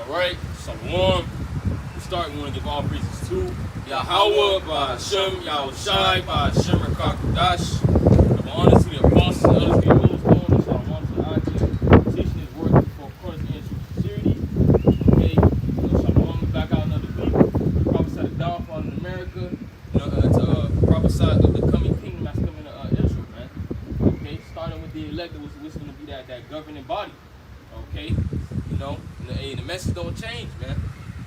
Alright, Shalom. We start, we want to give all praises to Yahweh, by Hashem, Yahushai, by Hashem, Rakakadash. Give honor to the apostles and others, the rulers, and Shalom to the teaching his word for course and sincerity. Okay, Shalom, we back out another week. Prophesy the downfall in America. To prophesy of the coming kingdom that's coming to Israel, man. Okay, starting with the elect, which is going to be that governing body. Okay, the message don't change, man.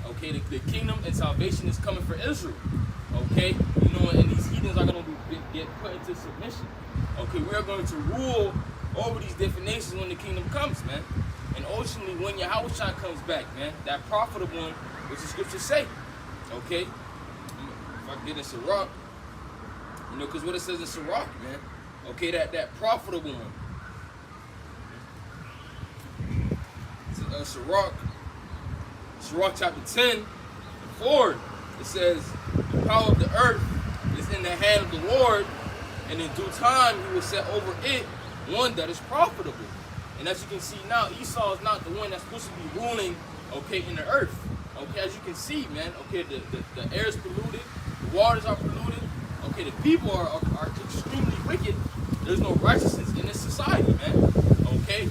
Okay, the kingdom and salvation is coming for Israel. Okay, and these heathens are going to get put into submission. Okay, we are going to rule over these different nations when the kingdom comes, man. And ultimately, when Yahushua comes back, man, that profitable one, which the scriptures say. Okay, if I get in Sirach, because what it says in Sirach, man. Okay, that profitable one. Sirach chapter 10, 4, it says, the power of the earth is in the hand of the Lord, and in due time he will set over it one that is profitable. And as you can see now, Esau is not the one that's supposed to be ruling, okay, in the earth. Okay, as you can see, man, okay, the air is polluted, the waters are polluted, okay, the people are extremely wicked. There's no righteousness in this society, man. Okay?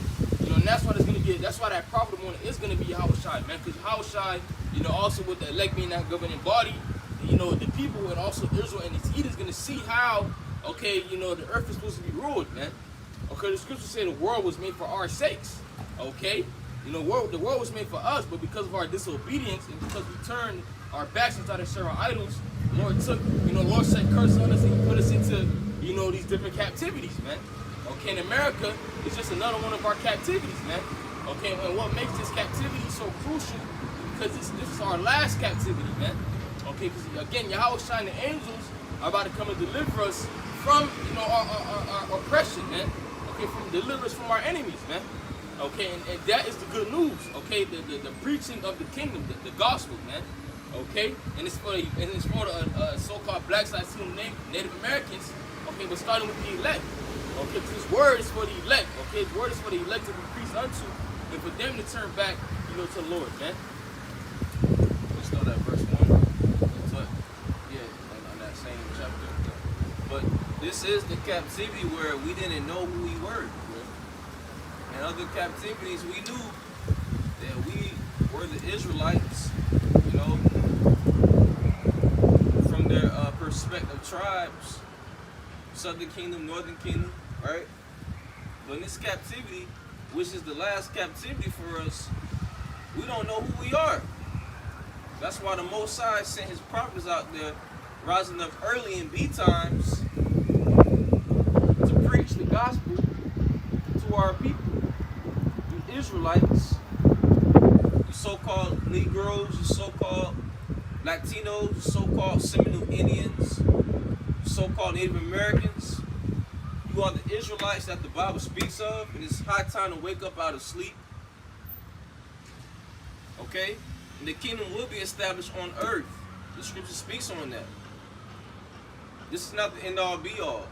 And that's why that's why that profitable one is gonna be Yahushai, man. Because Yahushai, also with the elect being that governing body, the people and also Israel and its heathens gonna see how, okay, the earth is supposed to be ruled, man. Okay, the scriptures say the world was made for our sakes. Okay? The world was made for us, but because of our disobedience and because we turned our backs and started serving idols, the Lord took, Lord set curse on us and he put us into, these different captivities, man. Okay, in America, it's just another one of our captivities, man. Okay, and what makes this captivity so crucial, because this is our last captivity, man. Okay, because again, Yahushua and the angels are about to come and deliver us from, our oppression, man. Okay, deliver us from our enemies, man. Okay, and that is the good news. Okay, the preaching of the kingdom, the gospel, man. Okay, and it's for the so-called Black Latino Native Americans. Okay, but starting with the elect. Okay, because his word is for the elect. Okay, his word is for the elect to be preached unto, and for them to turn back, to the Lord, man. Let's start at verse 1. But, yeah, on that same chapter. But this is the captivity where we didn't know who we were. In other captivities, we knew that we were the Israelites, from their perspective tribes. Southern Kingdom, Northern Kingdom, right? But in this captivity, which is the last captivity for us, we don't know who we are. That's why the Most High sent his prophets out there, rising up early in B times, to preach the gospel to our people, the Israelites, the so-called Negroes, the so-called Latinos, the so-called Seminole Indians, so-called Native Americans. You are the Israelites that the Bible speaks of, and it's high time to wake up out of sleep. Okay? And the kingdom will be established on earth. The scripture speaks on that. This is not the end-all be-all.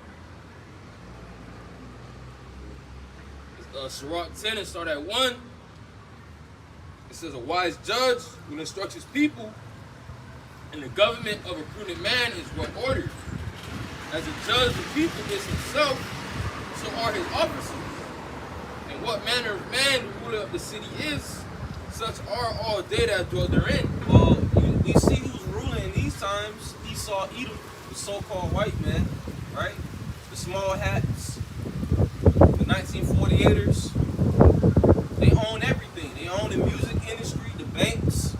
Sirach 10 and start at 1. It says, a wise judge who instructs his people, and the government of a prudent man is well ordered. As a judge the people is himself, so are his officers. And what manner of man the ruler of the city is, such are all they that dwell therein. Well, we see who's ruling in these times. Esau, Edom, the so-called white man, right? The small hats, the 1948ers. They own everything. They own the music industry, the banks.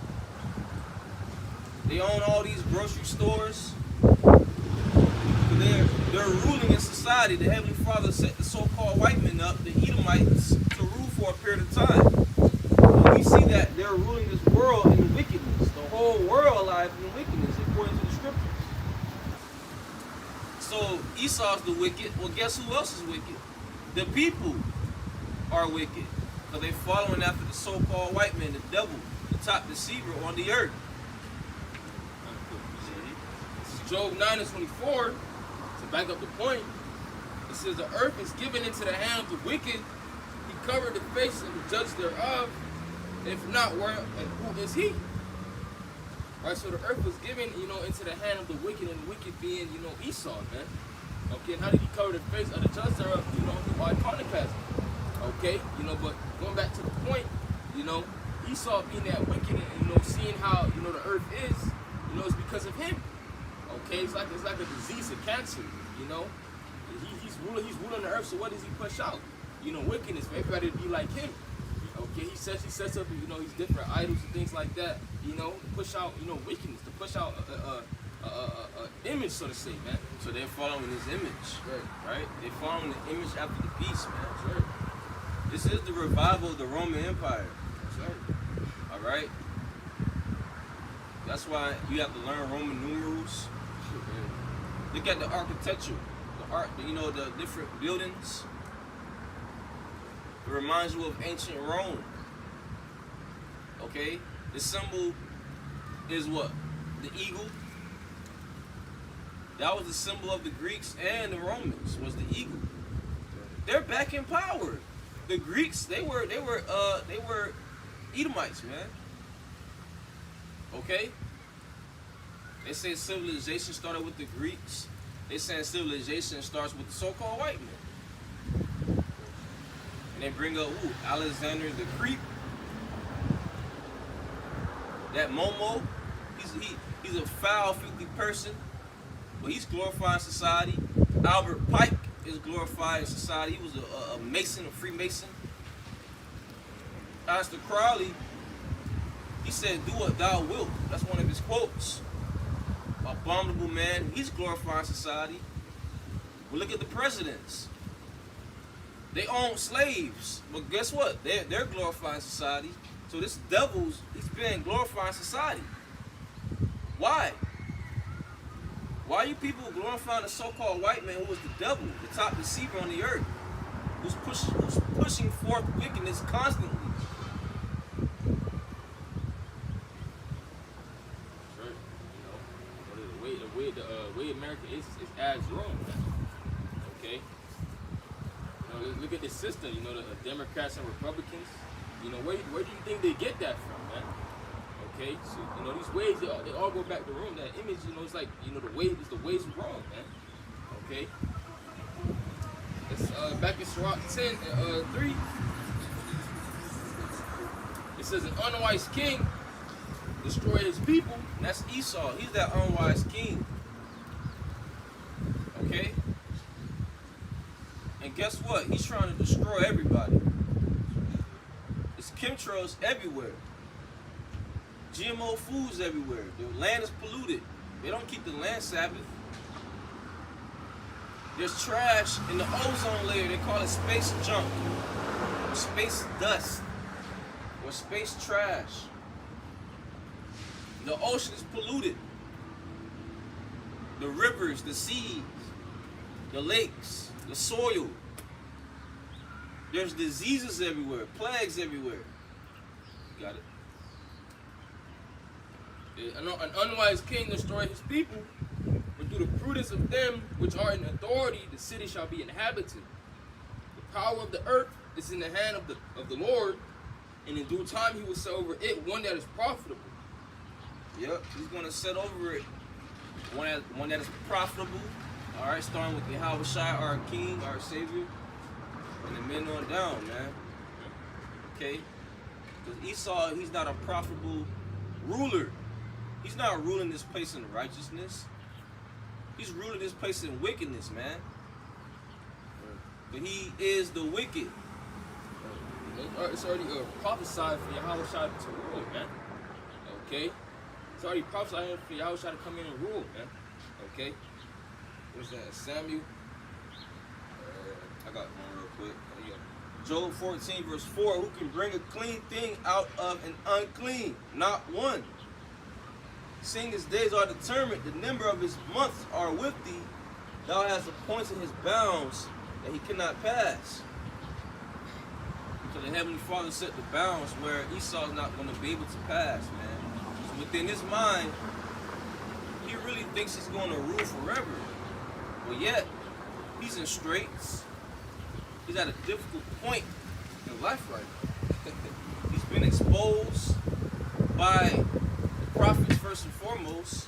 They own all these grocery stores. They're ruling in society. The Heavenly Father set the so-called white men up, the Edomites, to rule for a period of time. And we see that they're ruling this world in wickedness, the whole world alive in wickedness, according to the scriptures. So Esau's the wicked. Well, guess who else is wicked? The people are wicked, because they're following after the so-called white man, the devil, the top deceiver on the earth. Job 9 and 24, to back up the point, it says, the earth is given into the hand of the wicked. He covered the face of the judge thereof. If not, where and who is he? Right, so the earth was given, into the hand of the wicked, and the wicked being, Esau, man. Okay, and how did he cover the face of the just thereof, through iconoclasm? Okay, but going back to the point, Esau being that wicked, and seeing how, the earth is, it's because of him. Okay, it's like a disease, a cancer, He's ruling the earth, so what does he push out? Wickedness for everybody to be like him. Okay, he sets up, these different idols and things like that, to push out, wickedness, to push out a image, so to say, man. So they're following his image, right? They're following the image after the beast, man. That's right. This is the revival of the Roman Empire. That's right. All right. That's why you have to learn Roman numerals. Look at the architecture, the art, the different buildings. It reminds you of ancient Rome. Okay? The symbol is what? The eagle. That was the symbol of the Greeks and the Romans, was the eagle. They're back in power. The Greeks, they were Edomites, man. Okay? They say civilization started with the Greeks. They say civilization starts with the so-called white man. And they bring up Alexander the Creep. That Momo, he's a foul, filthy person, but he's glorifying society. Albert Pike is glorified in society. He was a Mason, a Freemason. Aleister Crowley, he said, "Do what thou wilt." That's one of his quotes. Abominable man, he's glorifying society. Well, look at the presidents. They own slaves, but guess what? They're glorifying society. So this he's been glorifying society. Why? Why are you people glorifying the so-called white man who was the devil, the top deceiver on the earth, who's pushing forth wickedness constantly? The way America is as Rome, man. Okay? Look at the system, the Democrats and Republicans. Where do you think they get that from, man? Okay? So, these ways, they all go back to Rome. That image, it's like, the ways of Rome, man. Okay? It's back in Sirach 10, 3. It says, an unwise king destroy his people. And that's Esau. He's that unwise king. Okay? And guess what? He's trying to destroy everybody. It's chemtrails everywhere. GMO foods everywhere. The land is polluted. They don't keep the land Sabbath. There's trash in the ozone layer. They call it space junk, or space dust, or space trash. The ocean is polluted. The rivers, the seas, the lakes, the soil. There's diseases everywhere, plagues everywhere. You got it? An unwise king destroy his people, but through the prudence of them which are in authority, the city shall be inhabited. The power of the earth is in the hand of the Lord, and in due time he will set over it one that is profitable. Yep, he's going to set over it one that is profitable. All right, starting with Yahushua, our King, our Savior, and the men on down, man. Okay? Because Esau, he's not a profitable ruler. He's not ruling this place in righteousness. He's ruling this place in wickedness, man. But he is the wicked. It's already prophesied for Yahushua to rule, man. Okay? It's already prophesied for Yahushua to come in and rule, man. Okay? What's that? Samuel? I got one real quick. Job 14 verse 4. Who can bring a clean thing out of an unclean? Not one. Seeing his days are determined, the number of his months are with thee. Thou hast appointed his bounds that he cannot pass. So the Heavenly Father set the bounds where Esau is not going to be able to pass, man. So within his mind, he really thinks he's going to rule forever. But yet, he's in straits. He's at a difficult point in life right now. He's been been exposed by the prophets first and foremost,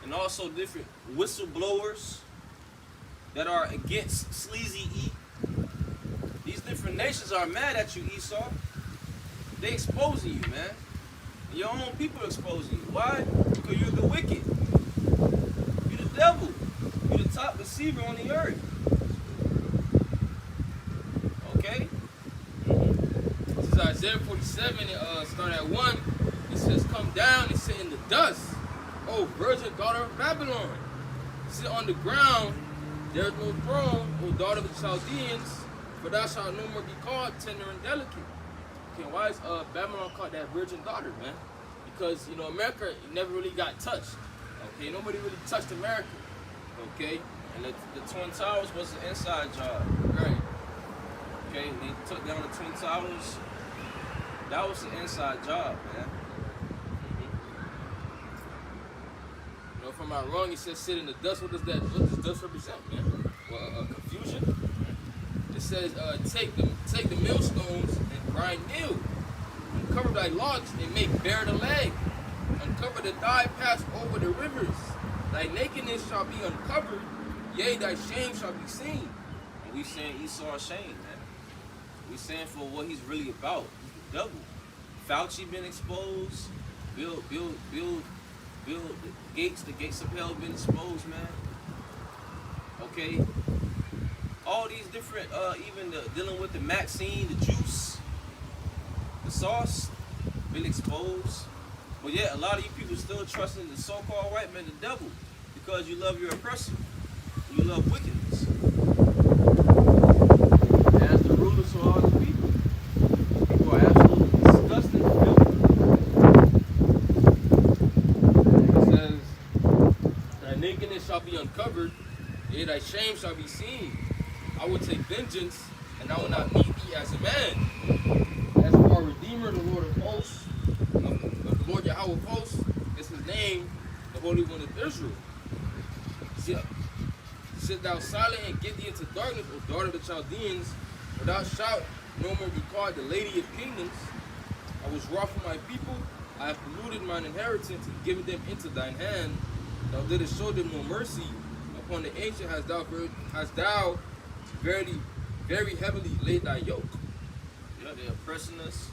and also different whistleblowers that are against sleazy E. These different nations are mad at you, Esau. They exposing you, man. Your own people are exposing you. Why? Because you're the wicked. You're the devil. You're the top deceiver on the earth. Okay? This is Isaiah 47, start at 1. It says, come down and sit in the dust, O virgin daughter of Babylon. Sit on the ground, there is no throne, O daughter of the Chaldeans, for thou shalt no more be called tender and delicate. Okay, why is Babylon called that virgin daughter, man? Because, America never really got touched. Okay, nobody really touched America. Okay? And the Twin Towers was an inside job. Right. Okay, they took down the Twin Towers. That was an inside job, man. If I'm not wrong, it says sit in the dust. What does dust represent, man? Well, confusion. It says take the millstones and grind meal. Uncover thy locks and make bare the leg. Uncover the thigh, pass over the rivers. Thy nakedness shall be uncovered, yea, thy shame shall be seen. And we saying Esau's shame, man. We saying for what he's really about. He's the devil. Fauci been exposed. The gates of hell been exposed, man. Okay. All these different, even dealing with the Maxine, the juice, the sauce, been exposed. But yet, a lot of you people still trusting the so-called white man, the devil, because you love your oppressor. You love wickedness. As the rulers, so are the people. People are absolutely disgusting and filthy. It says, thy nakedness shall be uncovered, yea, thy shame shall be seen. I will take vengeance, and I will not meet thee as a man. As for our Redeemer, the Lord of hosts, the Lord Yahweh of hosts, is his name, the Holy One of Israel. Sit thou silent and get thee into darkness, O daughter of the Chaldeans, for thou shalt no more be called the lady of kingdoms. I was wroth for my people, I have polluted mine inheritance and given them into thine hand. Thou didst show them no mercy. Upon the ancient hast thou very heavily laid thy yoke. Yeah, they're oppressing us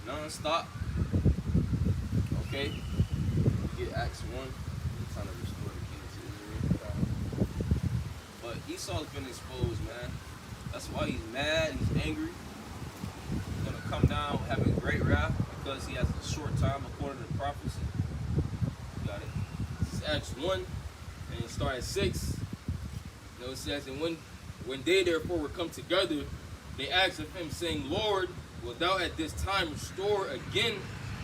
non-stop. Okay? You get Acts 1. They're trying to restore the kingdom to Israel. But Esau's been exposed, man. That's why he's mad, he's angry. He's going to come down having great wrath because he has a short time according to prophecy. You got it? This is Acts 1, and it starts at 6. It says, and when they therefore were come together, they asked of him, saying, Lord, wilt thou at this time restore again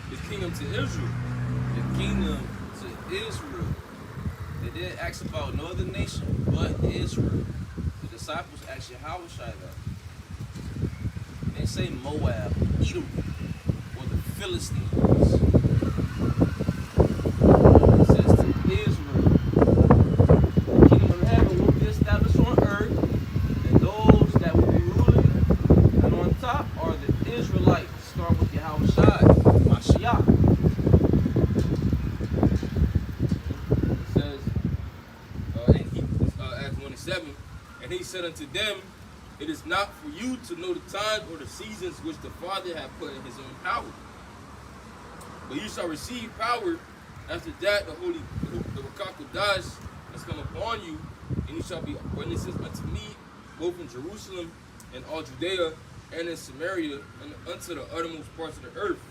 the kingdom to Israel? The kingdom to Israel. They didn't ask about no other nation but Israel. The disciples asked Yahushua that. They didn't say Moab, Edom, or the Philistines. It says to Israel, the kingdom of heaven will be established on earth, and those that will be ruling and on top are the Israelites. Start with Yahushua, Mashiach. Acts 1 and 7, and he said unto them, it is not for you to know the times or the seasons which the Father hath put in his own power. But you shall receive power after that the Rakakodash has come upon you, and you shall be witnesses unto me, both in Jerusalem and all Judea, and in Samaria, and unto the uttermost parts of the earth.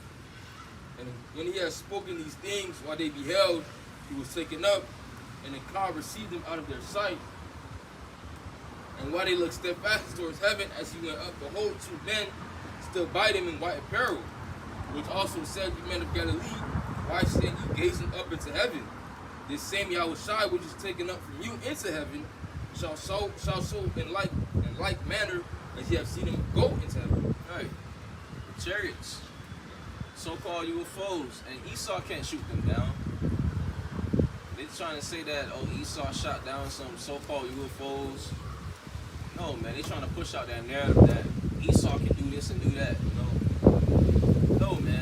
And when he had spoken these things while they beheld, he was taken up, and the cloud received him out of their sight. And while they looked steadfastly towards heaven as he went up, behold, two men stood by them in white apparel, which also said, you men of Galilee, why stand you gazing up into heaven? This same Yahushua which is taken up from you into heaven shall so in like manner as you have seen him go into heaven. Right. Chariots, so-called UFOs, and Esau can't shoot them down. They're trying to say that, oh, Esau shot down some so-called UFOs. No, man, they're trying to push out that narrative that Esau can do this and do that, you know. No, man.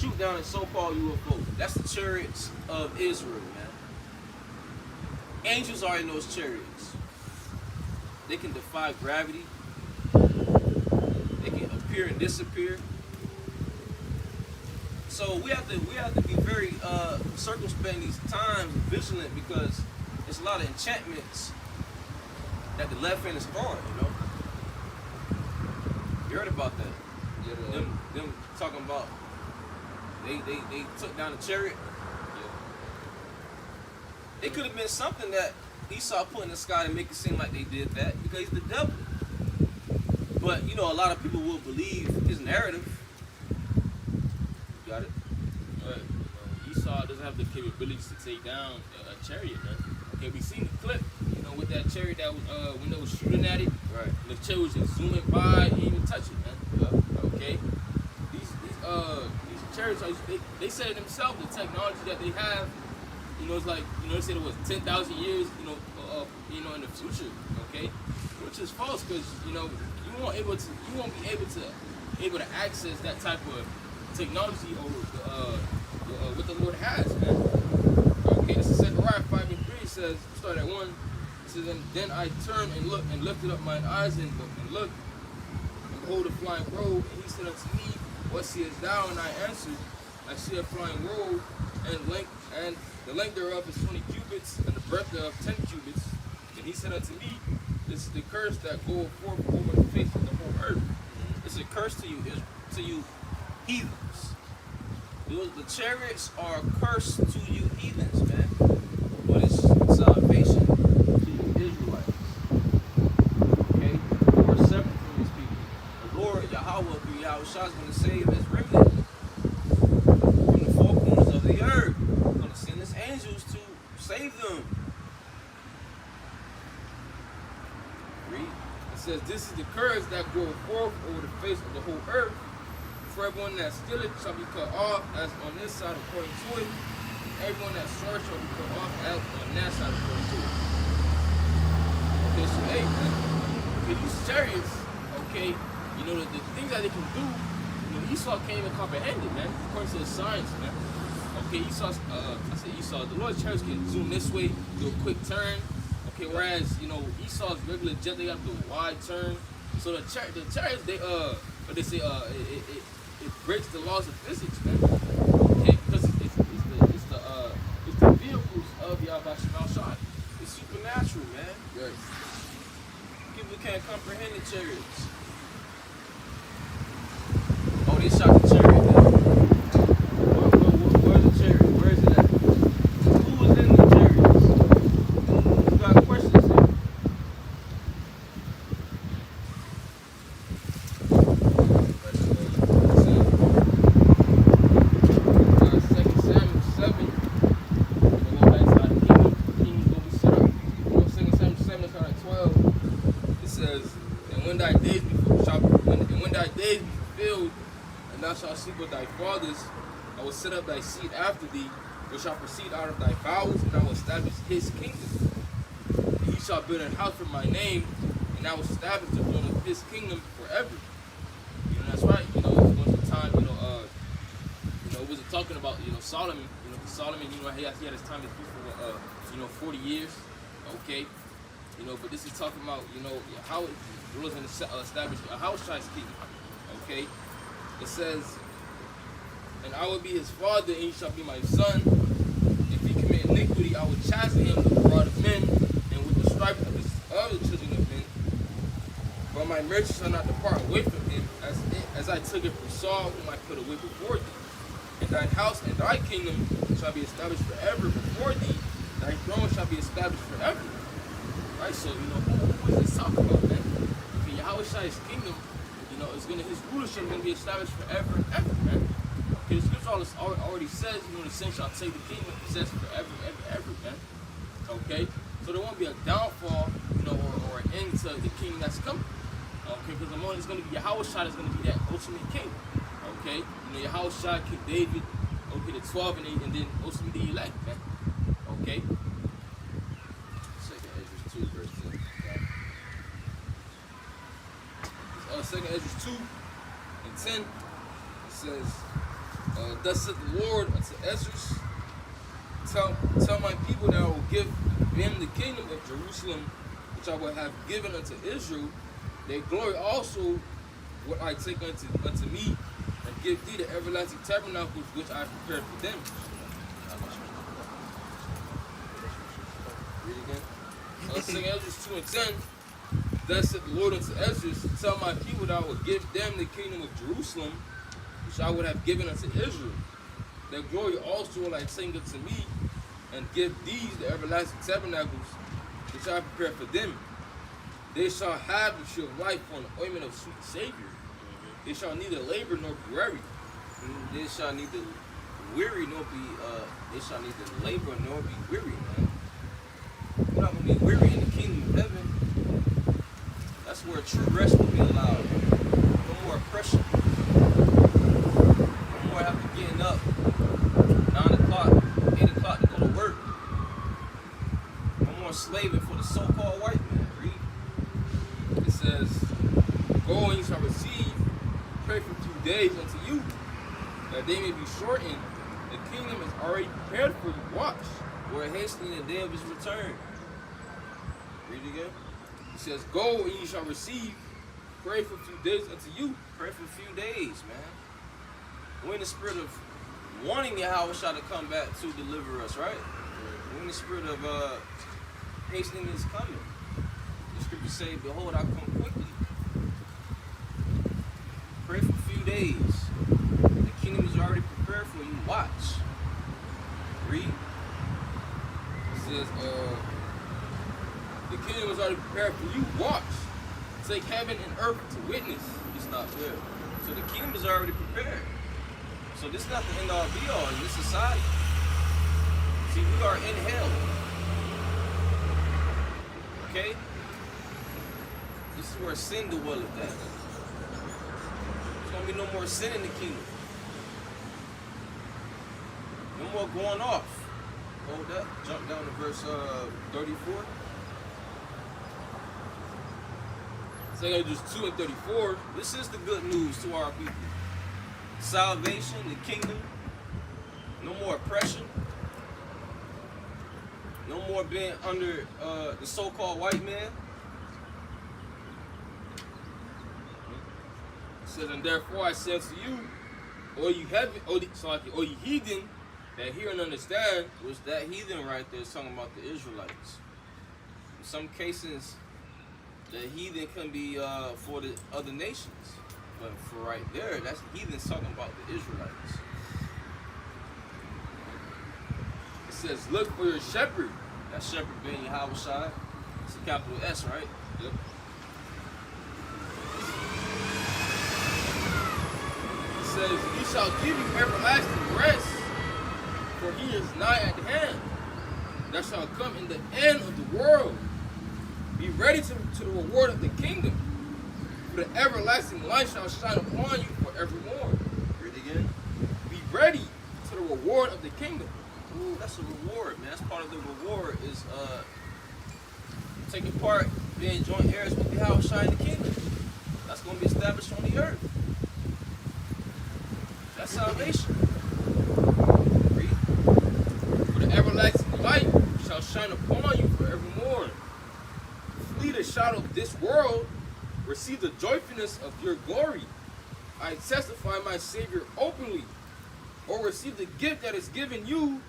shoot down a so-called UFO. That's the chariots of Israel, man. Angels are in those chariots. They can defy gravity. They can appear and disappear. So we have to be very circumspect in these times, vigilant, because there's a lot of enchantments that the left hand is throwing, you know. You heard about that? Yeah, them talking about they took down the chariot. Yeah. It could have been something that Esau put in the sky to make it seem like they did that because he's the devil. But you know, a lot of people will believe his narrative. Got it? Right. Esau doesn't have the capabilities to take down a chariot, man. Okay, we seen the clip, you know, with that chariot that when they was shooting at it, right? The chariot was just zooming by, he didn't even touch it, man. Okay, these chariots, they said it themselves. The technology that they have, you know, it's like, you know, they said it was 10,000 years, you know, in the future. Okay, which is false because you know you won't be able to access that type of technology or what the Lord has, man. Okay, this is Zechariah 5:3. It says, start at 1. It says, and then I turned and looked and lifted up mine eyes and looked, and behold a flying robe. And he said unto me, what seest thou? And I answered, I see a flying robe, and the length thereof is 20 cubits, and the breadth thereof 10 cubits. And he said unto me, this is the curse that goeth forth over the face of the whole earth. It's a curse to you heathens. The chariots are a curse to you heathens, man. But it's salvation to you Israelites. Okay? We're separate from these people. The Lord, Yahweh, through Yahushua, is going to save his remnant from the four corners of the earth. He's going to send his angels to save them. Read. It says, this is the curse that goeth forth over the face of the whole earth. For everyone that stealeth shall be cut off as on this side according to it. Everyone that swears shall be cut off as on that side according to it. Okay, so hey, man, okay, these chariots, okay, you know, the things that they can do, you know, Esau can't even comprehend it, man, according to the science, man. Okay, Esau, the Lord's chariots can zoom this way, do a quick turn. Okay, whereas, you know, Esau's regular jet, they got to do a wide turn. So the chariots, they say, it breaks the laws of physics, man. Okay, because it's the vehicles of Yahweh Shai. It's supernatural, man. Yes. People can't comprehend the chariots. Oh, they shot the chariot down. Where's the chariot? Where is it at? Who was in the chariots? You got questions here? Sleep with thy fathers, I will set up thy seed after thee, which shall proceed out of thy bowels, and I will establish his kingdom. And he shall build an house for my name, and I will establish the throne of his kingdom forever. You know, that's right. You know, most of the time, it wasn't talking about, Solomon. You know, Solomon, he had his time to do for, 40 years. Okay. You know, but this is talking about, how it was going to establish a house kingdom. Okay. It says, and I will be his father, and he shall be my son. If he commit iniquity, I will chasten him with the rod of men, and with the stripe of the other children of men. But my mercy shall not depart away from him, as I took it from Saul, whom I put away before thee. And thine house and thy kingdom shall be established forever before thee. Thy throne shall be established forever. Right, so, who is this talking about, man? Okay, Yahweh Shai's kingdom, his rulership is going to be established forever and ever, man. Okay, the scripture already says, the saints shall take the kingdom and possess it forever and ever, man. Okay, so there won't be a downfall, or an end to the king that's coming. Okay, because the moment it's going to be Yahweh Shai is going to be that ultimate king. Okay, Yahweh Shai, King David, okay, the 12 and then ultimately the elect, man. Okay. 2nd Ezra 2, verse 10. Yeah. 2nd Ezra 2 and 10, it says, Thus said the Lord unto Ezra, tell my people that I will give them the kingdom of Jerusalem, which I will have given unto Israel. Their glory also what I take unto me, and give thee the everlasting tabernacles which I prepared for them. Read again. 2 Ezra 2 and 10. Thus said the Lord unto Ezra, tell my people that I will give them the kingdom of Jerusalem, which I would have given unto Israel. Their glory also will I take unto me, and give these the everlasting tabernacles which I prepared for them. They shall have the tree of life for an ointment of sweet Savior. They shall neither labor nor be weary. They shall neither weary nor be they shall neither labor nor be weary, man. You're not gonna be weary in the kingdom of heaven. That's where true rest will be allowed. No more oppression. No more have to getting up 9 o'clock, 8 o'clock to go to work. No more slaving for the so-called white man. Read. It says, go and you shall receive, pray for 2 days unto you, that they may be shortened. The kingdom is already prepared for you. Watch. We're hastening the day of his return. Read again. It says, go and you shall receive, pray for a few days unto you. Pray for a few days, man. We're in the spirit of wanting Yahweh to come back to deliver us, right? We're in the spirit of hastening his coming. The scriptures say, behold, I come quickly. Pray for a few days. The kingdom is already prepared for you. Watch. Read. It says, the kingdom is already prepared for you. Watch. Take heaven and earth to witness. It's not there. So the kingdom is already prepared. So this is not the end all be all in this society. See, we are in hell. Okay? This is where sin dwelleth at. There's gonna be no more sin in the kingdom. No more going off. Hold up. Jump down to verse 34. 2 Ezra 2 and 34. This is the good news to our people. Salvation, the kingdom, no more oppression, no more being under the so-called white man. It says, and therefore I say unto you, or you heaven, or you heathen, that hear and understand. Which that heathen right there is talking about the Israelites. In some cases, the heathen can be for the other nations. But for right there, that's heathens talking about the Israelites. It says, look for your shepherd. That shepherd being Yahweh Shai. It's a capital S, right? Yep. It says, he shall give you everlasting rest, for he is nigh at hand. That shall come in the end of the world. Be ready to the reward of the kingdom. For the everlasting light shall shine upon you forevermore. Read again. Be ready to the reward of the kingdom. Ooh, that's a reward, man. That's part of the reward is taking part, being joint heirs with Yahweh Shai in the kingdom. That's going to be established on the earth. That's salvation. Read. For the everlasting light shall shine upon you forevermore. Flee the shadow of this world. Receive the joyfulness of your glory. I testify my Savior openly. Or receive the gift that is given you,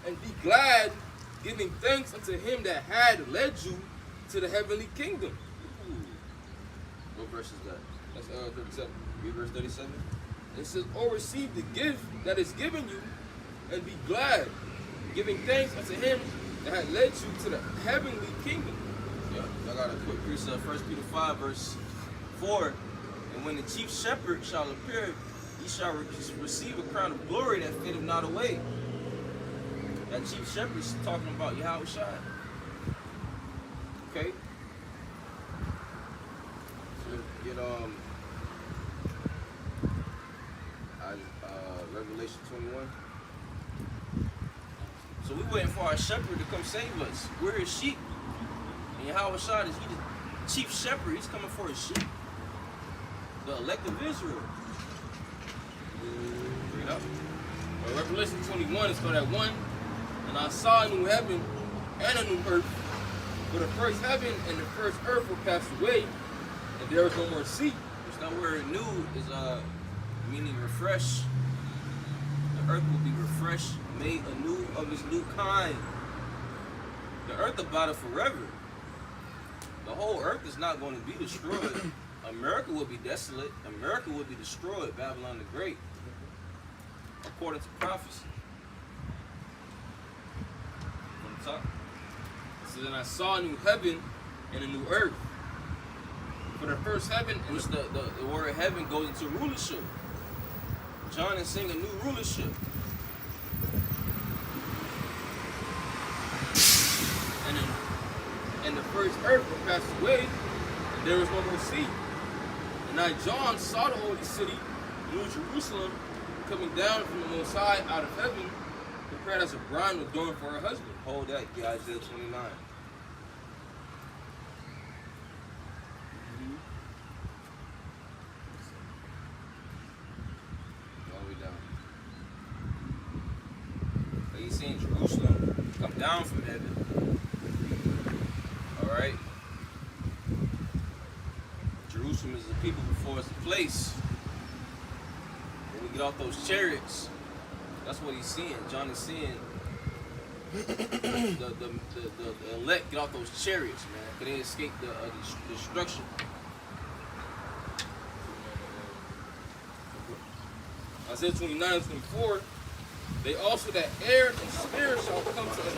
and be glad, giving thanks unto him that had led you to the heavenly kingdom. Ooh. What verse is that? That's 37. Read verse 37. It says, or receive the gift that is given you, and be glad, giving thanks unto him that had led you to the heavenly kingdom. Yeah, I got a quick precept. 1 Peter 5, verse 4. And when the chief shepherd shall appear, he shall receive a crown of glory that fadeth not away. That chief shepherd is talking about Yahweh Shai. Okay? So get Revelation 21. So we waiting for our shepherd to come save us. We're his sheep. And Yahweh Shai is he the chief shepherd. He's coming for his sheep. The elect of Israel. Bring it up. Revelation 21 is called at 1. And I saw a new heaven and a new earth. For the first heaven and the first earth were passed away, and there was no more sea. It's not where new is meaning refresh. The earth will be refreshed, made anew of its new kind. The earth abideth forever. The whole earth is not going to be destroyed. America will be desolate. America will be destroyed. Babylon the Great, according to prophecy. From the top. So then I saw a new heaven and a new earth. For the first heaven and the word heaven goes into rulership. John is saying a new rulership. And the first earth was passed away, and there was no more sea. And I, John, saw the holy city, New Jerusalem, coming down from the Most High out of heaven, prepared as a bride adorned for her husband. Hold that, Isaiah 29. All the way down. So he's saying Jerusalem come down from heaven. Alright? Jerusalem is the people before it's the place. When we get off those chariots, that's what he's seeing. John is seeing the elect get off those chariots, man. Because they escape the destruction. Isaiah 29 and 24, they also that air and spirit shall come to us.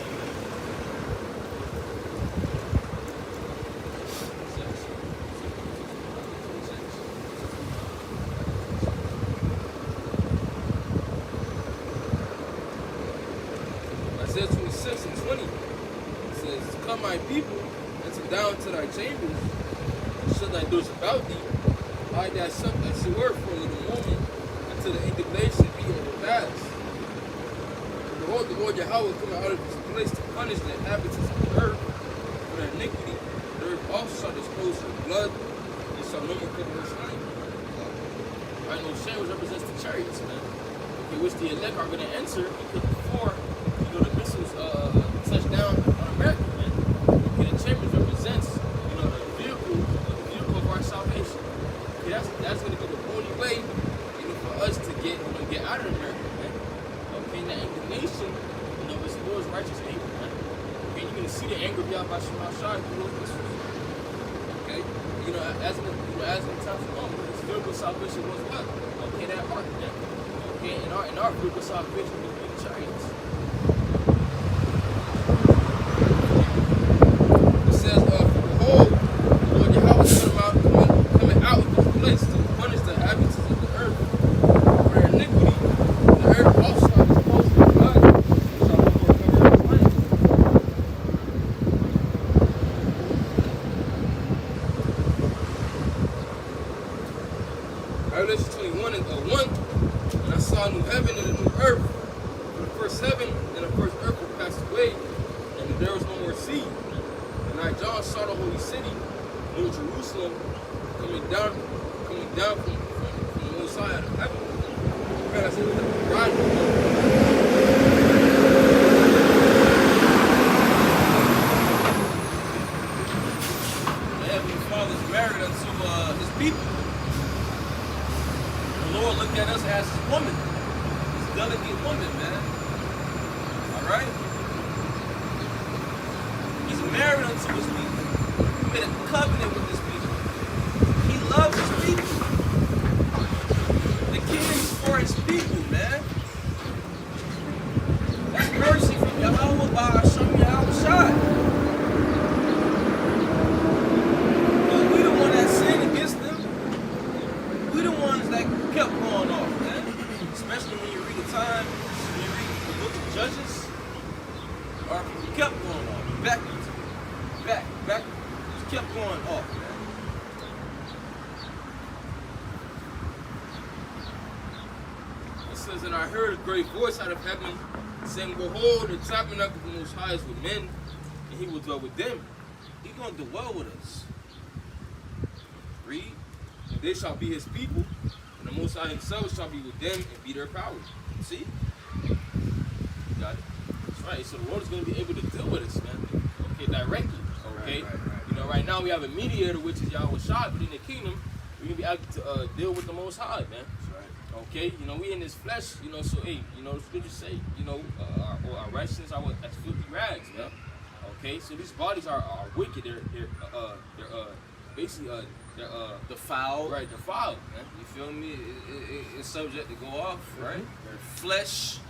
Isaiah 26 and 20, it says, come my people, enter down to thy chambers, and shut thy doors about thee, hide thyself as it were for a little moment, until the indignation be overpast. Behold, the Lord Yahweh coming out of his place to punish the inhabitants of the earth for their iniquity. The earth also shall disclose her blood, and shall no more cover her slain. Right, no shame, which represents the chariots, man. Okay, which the elect are going to enter, because before, the missiles touch down on America, man. Okay, the chambers represents, the vehicle of our salvation. Okay, that's going to be the only way, for us to get out of America, man. Okay, and that indignation, it's the Lord's righteous anger, man. Okay, you're gonna see the anger of Yahweh Shai through those missiles. Okay, as in the time to come, this vehicle of salvation was what? Okay, that ark, man. Okay, and our vehicle of salvation will be the chariots. It says, behold, the Lord Yahweh coming out of this place to punish the inhabitants of the earth for their iniquity. The earth also shall dispose their blood, and shall no more cover her slain. Revelation 21 and 1, and I saw a new heaven and a new earth. For the first heaven and the first earth were passed away, and there was no more sea. And I, John, saw the holy city, New Jerusalem, coming down from the Most High out of heaven. Prepared as it was a bride. The Heavenly Father is married unto his people. The Lord looked at us as his woman, his delicate woman, man. Alright? He's married unto his people. He made a covenant with his people. He loves his people. The kingdom is for his people, man. That's mercy from Yahweh by Hashem Yahweh Shai. But we the one that sinned against them. We the ones that kept going off, man. Especially when you read the time, when you read the book of Judges, our people kept going off. Back, just kept going off, man. It says, and I heard a great voice out of heaven, saying, behold, the tabernacle of the Most High is with men, and he will dwell with them. He's going to dwell with us. Read. And they shall be his people, and the Most High himself shall be with them and be their power. See? You got it. That's right. So the Lord is going to be able to deal with us, man. Okay, directly. Okay. Right. You know, right now we have a mediator, which is Yahweh Shai, but in the kingdom, we're going to be able to deal with the Most High, man. That's right. Okay, you know, we in this flesh, you know, so hey, you know, the scriptures say, you know, our righteousness are as filthy rags, man. Okay, so these bodies are wicked. They're basically defiled. Right, defiled, man. You feel me? It's subject to go off, right? Their flesh.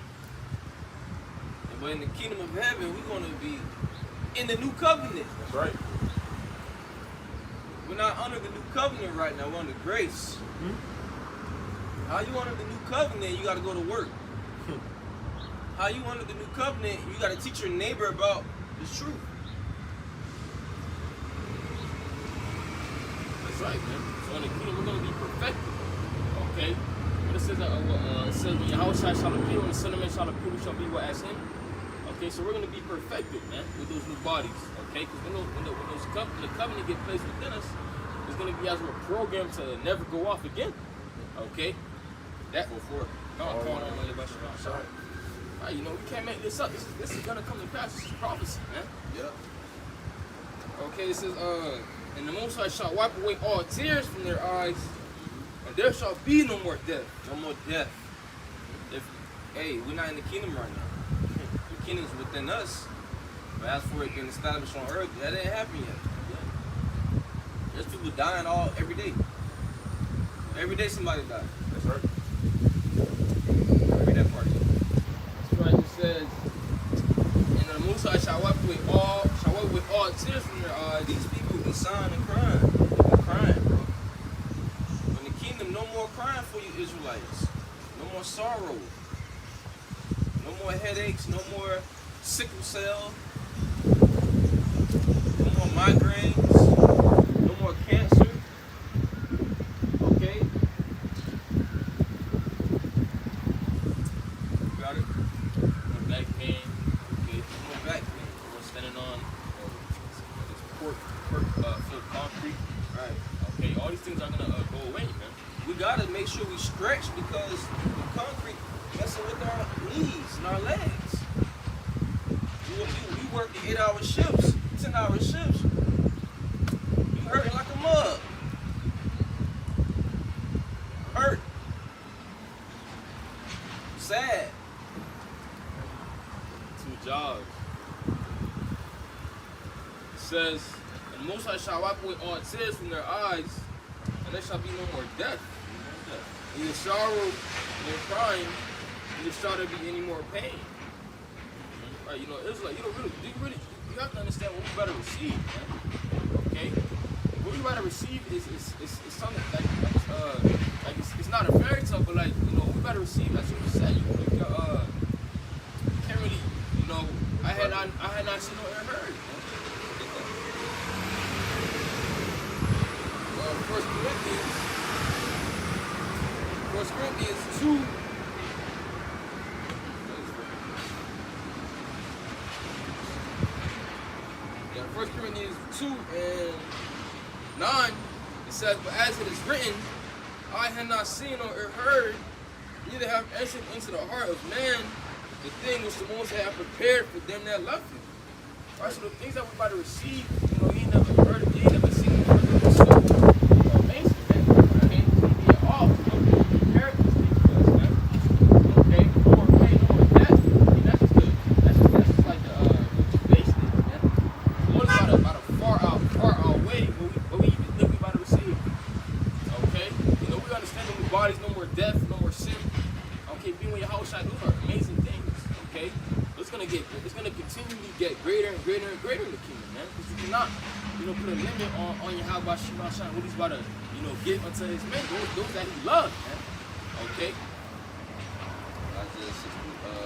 But in the kingdom of heaven, we're going to be in the new covenant. That's right. We're not under the new covenant right now. We're under grace. How you under the new covenant? You got to go to work. How you under the new covenant? You got to teach your neighbor about the truth. That's right, man. So in the kingdom, we're going to be perfected. Okay? But it says, when Yahweh shall appear, when the Son of Man shall appear, we shall be what as him. Okay, so we're going to be perfected, man, with those new bodies. Okay? Because when the covenant get placed within us, it's going to be as we're programmed to never go off again. Okay? That before. All right, you know, we can't make this up. This is going to come to pass. This is prophecy, man. Yeah. Okay, it says, and the Most High shall wipe away all tears from their eyes, and there shall be no more death. No more death. Hey, we're not in the kingdom right now. The kingdom's within us. But as for it being established on earth, that ain't happened yet. There's people dying every day. Every day somebody dies. That's right. Read that part again. That's right. It says, and the Most High shall wipe away all tears from their eyes. These people be sighing and crying. They be crying, bro. In the kingdom, no more crying for you Israelites. No more sorrow. No more headaches. No more sickle cell. No more migraines. No more cancer. Okay? Got it? No back pain. Okay. No more back pain. We're standing on filled concrete. Right. Okay. All these things are gonna go away, man. We gotta make sure we stretch because the concrete messing with our knees and our legs. We work the 8-hour shifts, 10-hour shifts. You hurting like a mug. Hurt. Sad. 2 jobs. It says, and the Most High shall wipe away all tears from their eyes, and there shall be no more death. Neither sorrow, nor crying, neither shall there be any more pain. Right, you know, it's like, you have to understand what we better receive, man. Okay? What we better receive is something like it's not a fairy tale, but like, you know, what we better receive, that's what you said. You can't really, you know, I had not seen or heard. First Corinthians 2. Yeah, 1 Corinthians 2 and 9, it says, but as it is written, I have not seen or heard, neither have entered into the heart of man the thing which the Most High have prepared for them that love him. Right, so the things that we're about to receive, you know, you ain't never heard of, you ain't never seen or heard of them. So, amazing, man. Okay, yeah, all prepared these things for us, man. Okay, no more pain, no more death. I mean, that's just like the base thing, man. The Lord is about a far out way what we even think we about to receive. Okay, you know, we understand no more bodies, no more death, no more sin. Okay, being with your house, those are amazing things. Okay, it's gonna continually get greater and greater and greater in the kingdom, man. Because you cannot, you know, put a limit on your how about Shema Shine, what he's about to, you know, give unto his men, those that he loves, man. Okay.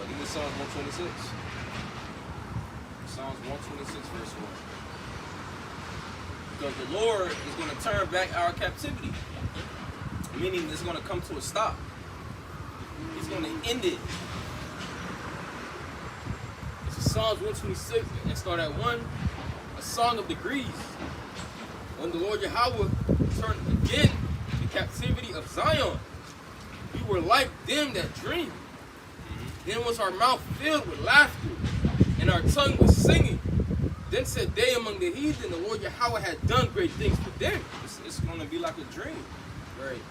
Give me Psalms 126. Psalms 126, verse 1. Because the Lord is going to turn back our captivity, meaning it's going to come to a stop. He's going to end it. Psalms 126, and start at 1, a song of degrees. When the Lord Yahweh turned again the captivity of Zion, we were like them that dream. Then was our mouth filled with laughter, and our tongue was singing. Then said they among the heathen, the Lord Yahweh had done great things for them. It's gonna be like a dream. Right.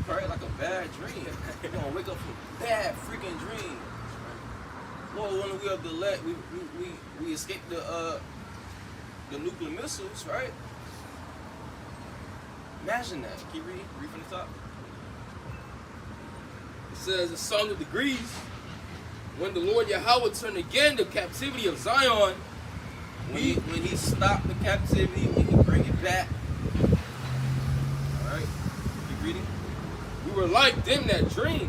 Probably like a bad dream. You're gonna wake up from a bad freaking dream. Lord, when we of the elect, we escaped the nuclear missiles, right? Imagine that. Keep reading. Read from the top. It says a song of degrees. When the Lord Yahweh turned again the captivity of Zion, When he stopped the captivity, when he bring it back. All right. Keep reading. we were like them that dream.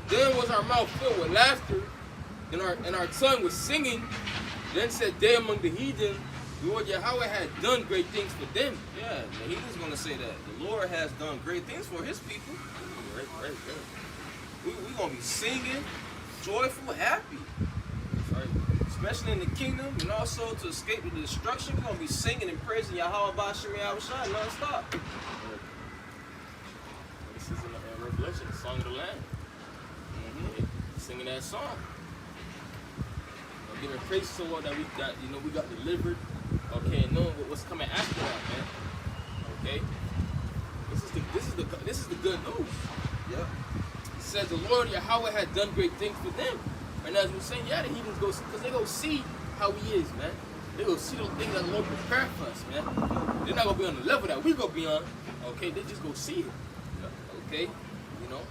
Then was our mouth filled with laughter, and our tongue was singing. Then said they among the heathen, the Lord Yahweh had done great things for them. Yeah, the heathen's gonna say that the Lord has done great things for his people. Right. We gonna be singing, joyful, happy. Right. Especially in the kingdom, and also to escape the destruction, we're gonna be singing and praising Yahweh Bashim Yahushua non-stop. This is in Revelation, the song of the Lamb. Singing that song. Giving praise to the Lord that we got delivered. Okay, and knowing what's coming after that, man. Okay. This is the good news. Yeah. It says the Lord Yahweh had done great things for them. And as we're saying, yeah, the heathens go, because they go see how he is, man. They go see those things that the Lord prepared for us, man. They're not gonna be on the level that we gonna be on. Okay, they just go see it. Okay, you know.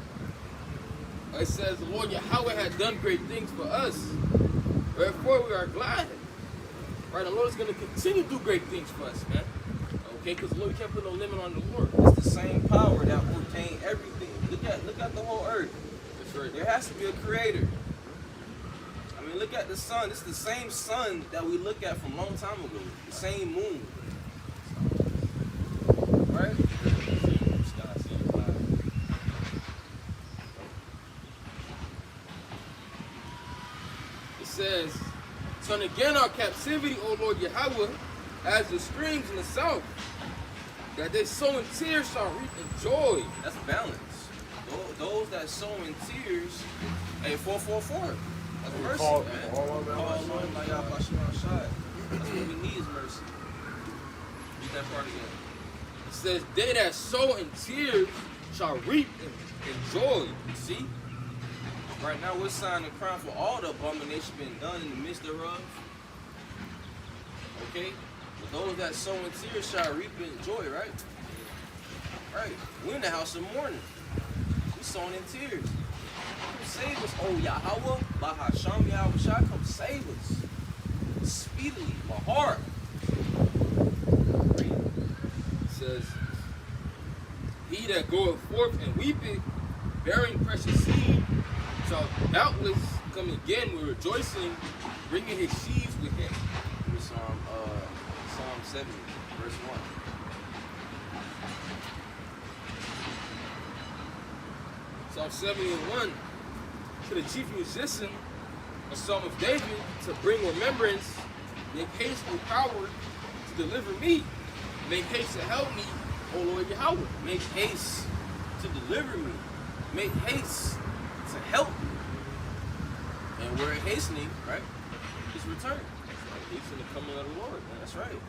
It says the Lord Yahweh had done great things for us. Therefore we are glad. Right, the Lord is gonna continue to do great things for us, man. Okay, because the Lord, we can't put no limit on the Lord. It's the same power that ordained everything. Look at the whole earth. That's right. There has to be a creator. I mean, look at the sun. It's the same sun that we look at from a long time ago. The same moon. Right? It says, turn again our captivity, O Lord Yahweh, as the streams in the south, that they sow in tears shall reap in joy. That's balance. Those that sow in tears, hey, 444. That's mercy, man. Call on Yahweh Bashim Yahushua. That's what we need is mercy. Read that part again. It says, they that sow in tears shall reap in joy. See? Right now we're signing the crown for all the abomination being done in the midst thereof. Okay? But those that sow in tears shall reap in joy, right? Right. We're in the house of mourning. We're sowing in tears. Come save us, oh Yahweh. Bahasham Yahushua, come save us. Speedily, my heart. It says, he that goeth forth and weepeth, bearing precious seed, shall doubtless come again with rejoicing, bringing his sheaves with him. Here's Psalm 70, verse 1. Psalm 71, to the chief musician, a psalm of David, to bring remembrance, make haste with power to deliver me, make haste to help me, O Lord Yahweh. Make haste to deliver me. Make haste to help me. And we're hastening, right? His return. Hasten the coming of the Lord, man. That's right.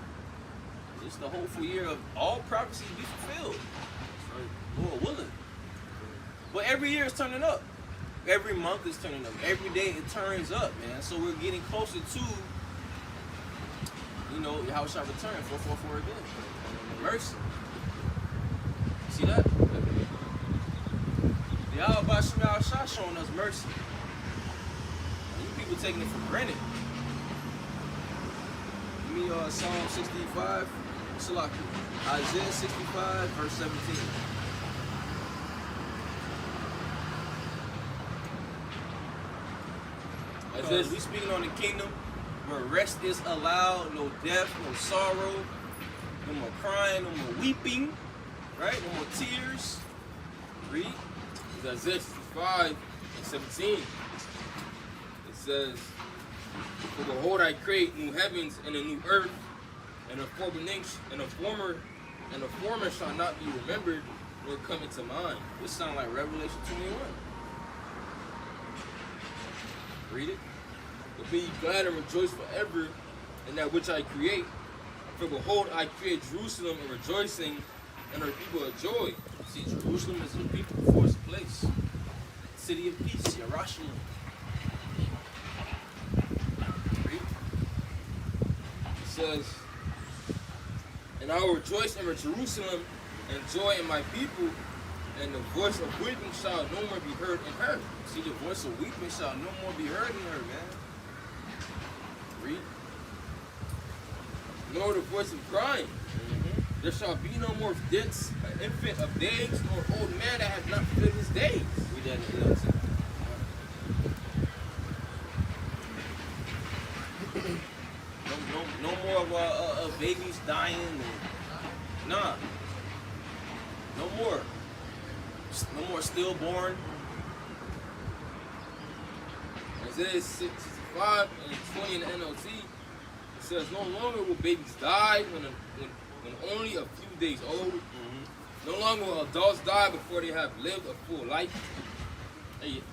It's the hopeful year of all prophecies be fulfilled. That's right. Lord willing. But every year it's turning up. Every month it's turning up. Every day it turns up, man. So we're getting closer to, Yahushua return. 444 again. Mercy. See that? The Yahweh Bashim Yahushua showing us mercy. You people taking it for granted. Give me Psalm 65, Salaki. Isaiah 65, verse 17. Because we speaking on the kingdom where rest is allowed, no death, no sorrow, no more crying, no more weeping, right? No more tears. Read. It's Isaiah 65 and 17. It says, for behold, I create new heavens and a new earth, and a former shall not be remembered nor come into mind. This sounds like Revelation 21. Read it. But be ye glad and rejoice forever in that which I create. For behold, I create Jerusalem in rejoicing, and her people a joy. See, Jerusalem is a people before it's a place. City of peace, Yerushalayim. Read. It says, and I will rejoice in Jerusalem, and joy in my people, and the voice of weeping shall no more be heard in her. See, the voice of weeping shall no more be heard in her, man. Read. Nor the voice of crying. There shall be no more debts, an infant of days, nor old man that has not fulfilled his days. Read that in the LT. No more of babies dying. Nah. No more. No more stillborn. Isaiah 65 and 20 in the NLT, it says, no longer will babies die when only a few days old. No longer will adults die before they have lived a full life. Hey, you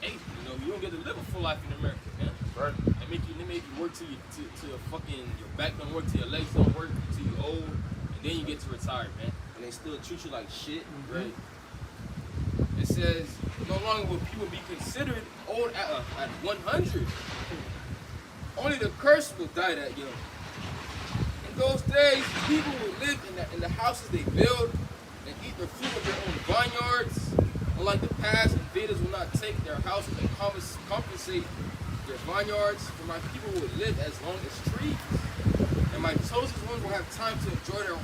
don't get to live a full life in America, man. Right. They make you work till you till fucking your back don't work, till your legs don't work, till you old, and then you get to retire, man. And they still treat you like shit. Right. It says, no longer will people be considered old at 100. Only the cursed will die that young. In those days, people will live in the houses they build and eat the fruit of their own vineyards. Unlike the past, invaders will not take their houses and compensate their vineyards. For my people will live as long as trees. And my chosen ones will have time to enjoy their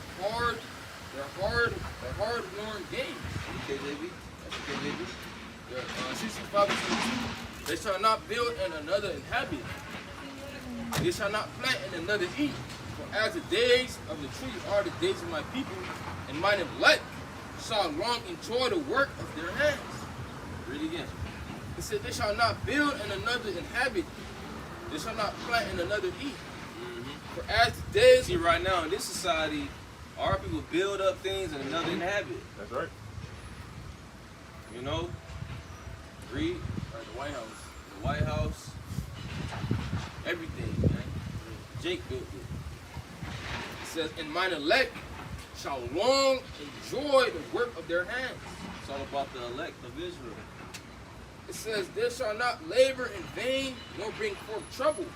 hard-worn games. Okay, baby. That's okay, baby. 65 and 22. They shall not build and another inhabit. They shall not plant and another eat. For as the days of the tree are the days of my people, and mine elect shall long enjoy the work of their hands. Read it again. It said, they shall not build and another inhabit. They shall not plant and another eat. For as the days... See, right now in this society, our people build up things and another inhabit. That's right. You know? Read. Or the White House. The White House. Everything, man. Jake built it. It says, and mine elect shall long enjoy the work of their hands. It's all about the elect of Israel. It says, they shall not labor in vain, nor bring forth trouble.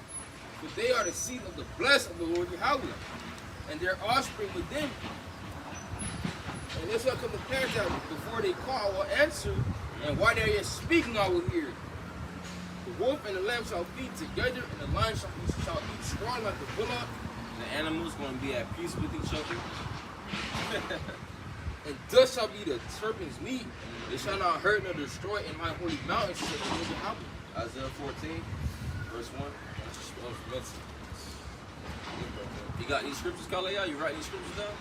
For they are the seed of the blessed of the Lord Yahweh, and their offspring with them. And this shall come to pass that before they call, I will answer, and while they are yet speaking, I will hear. The wolf and the lamb shall feed together, and the lion shall eat straw like the bullock. The animals going to be at peace with each other. And thus shall be the serpent's meat. They shall not hurt nor destroy in my holy mountains, said the Lord Yahweh. Isaiah 14, verse 1. You got these scriptures, Kalaya? You writing these scriptures down?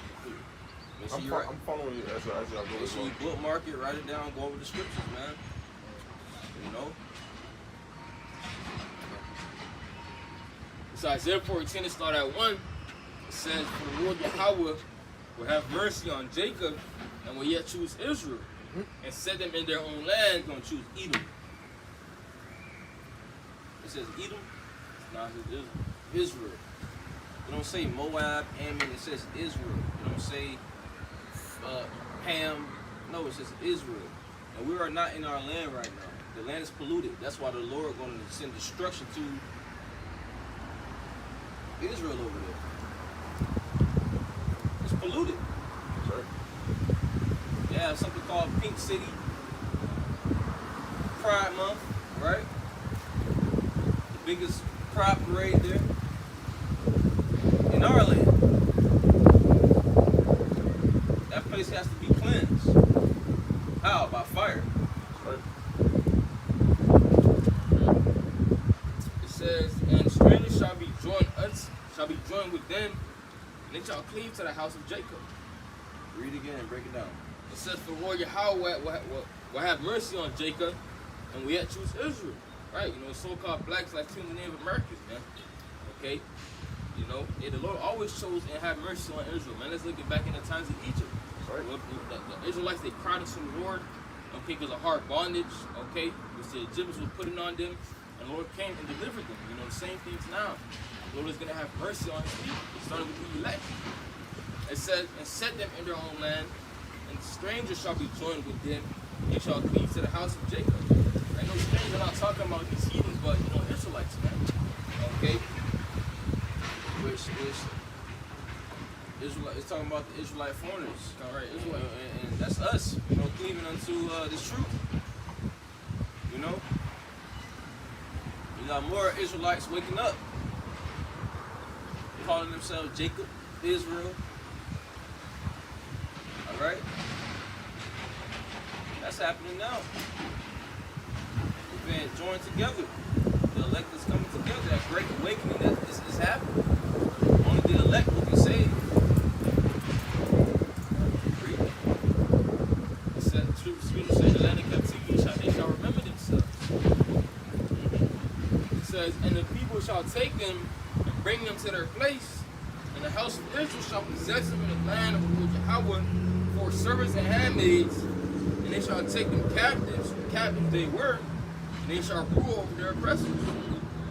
Make sure you write. I'm following you as I go Make sure along. you bookmark it, write it down, go over the scriptures, man. You know? So Isaiah 14, it starts at 1. It says, for the Lord Yahweh will have mercy on Jacob and will yet choose Israel and set them in their own land. Going to choose Edom. It says Edom. It's not his Israel. Israel. It don't say Moab, Ammon. It says Israel. It don't say Ham. No, it says Israel. And we are not in our land right now. The land is polluted. That's why the Lord going to send destruction to Israel over there. It's polluted. That's right. They have something called Pink City Pride Month, right? The biggest pride parade there in our land. That place has to be cleansed. How? By fire. That's right. It says, and strangers shall be joined with them, and they shall cleave to the house of Jacob. Read again and break it down. It says, for Lord Yahweh will have mercy on Jacob, and will yet choose Israel. Right? You know, so-called blacks like in the Native Americans, man. Okay? You know, the Lord always chose and had mercy on Israel, man. Let's look back in the times of Egypt. Right. The Israelites, they cried unto the Lord, okay, because of hard bondage, okay, which the Egyptians were putting on them. And the Lord came and delivered them. You know, the same things now. The Lord is going to have mercy on his people, starting with the elect. It says, and set them in their own land, and strangers shall be joined with them, and shall cleave to the house of Jacob. I know strangers are not talking about these heathens, but you know, Israelites, man. Okay? Which Israelite, it's talking about the Israelite foreigners. All right, Israelite, and that's us, you know, cleaving unto this truth. You know? You got more Israelites waking up, calling themselves Jacob, Israel. All right? That's happening now. We've been joined together. The elect is coming together. That great awakening that is happening. Only the elect will be saved. It said, the scripture said, the land of captivity, they shall remember themselves. It says, and the people shall take them and bring them to their place, and the house of Israel shall possess them in the land of the Lord Yahweh for servants and handmaids, and they shall take them captives, captives they were, and they shall rule over their oppressors.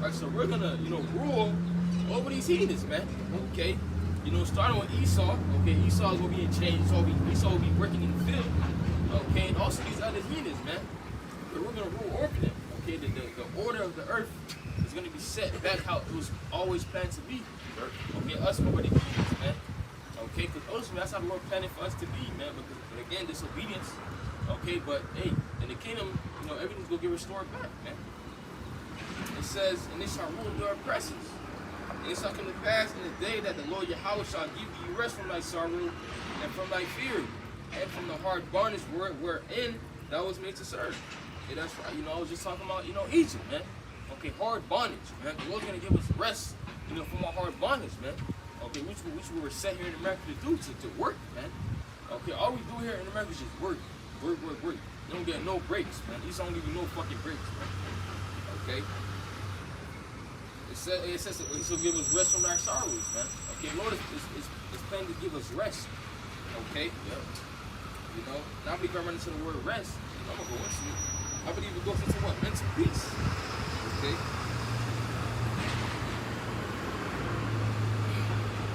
Right, so we're gonna, you know, rule over these heathens, man. Okay, you know, starting with Esau. Okay, Esau is gonna be in chains. Esau will be working in the field. Okay, and also these other heathens, man. But we're gonna rule over them. Okay, the order of the earth is gonna be set back how it was always planned to be. Okay, us over the heathens, man. Okay, because ultimately that's how the Lord planned it for us to be, man. But again, disobedience. Okay, but hey, in the kingdom, you know, everything's gonna get restored back, man. It says, and they shall rule their oppressors. And it shall come to pass in the day that the Lord Yahweh shall give thee rest from thy sorrow and from thy fear and from the hard bondage wherein thou was made to serve. Okay, that's right. You know, I was just talking about, you know, Egypt, man. Okay, hard bondage, man. The Lord's gonna give us rest, you know, from our hard bondage, man. Okay, which we were set here in America to do, to work, man. Okay, all we do here in America is just work. Work. You don't get no breaks, man. These don't give you no fucking breaks, man. Okay? It says that he'll give us rest from our sorrows, man. Okay, Lord is planning to give us rest. Okay? Yep. You know, now I believe I run into the word rest. I'm gonna go into it. I believe it goes into what? Mental peace. Okay?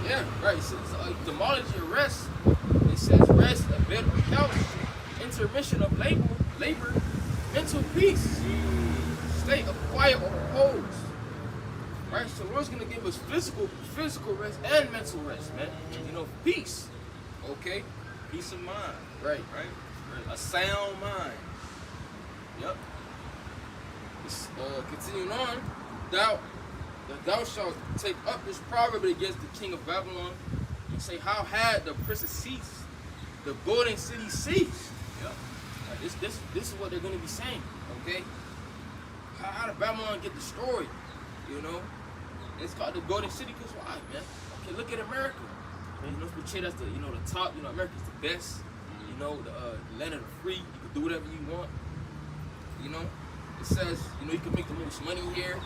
Yeah, right. So demolish your rest. It says rest, a bed or couch, intermission of labor, mental peace, state of quiet or repose. Right? So the Lord's gonna give us physical rest and mental rest, man. You know, peace. Okay? Peace of mind. Right. A sound mind. Yep. Continuing on, thou shalt take up this proverb against the king of Babylon and say, how had the princes ceased, the golden city ceased? Yep. Right, this is what they're going to be saying, okay? How did Babylon get destroyed, you know? And it's called the golden city because why, man? Okay, look at America. You know, it's portrayed as the, you know, the top. You know, America's the best. You know, the land of the free. You can do whatever you want. You know, it says, you know, you can make the most money here.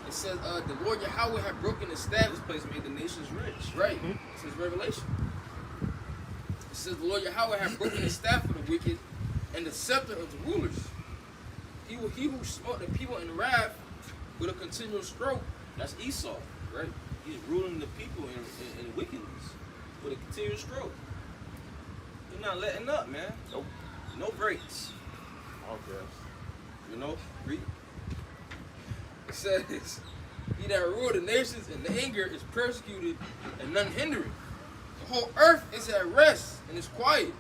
It says, the Lord Yahweh had broken the staff. This place made the nations rich. Right. It says Revelation. It says the Lord Yahweh had broken the staff of the wicked and the scepter of the rulers. He who smote the people in wrath with a continual stroke. That's Esau, right? He's ruling the people in wickedness with a continuous stroke. He's not letting up, man. Nope. No breaks. Okay. You know? Read. It says, he that ruled the nations in the anger is persecuted and none hindering. The whole earth is at rest and is quiet,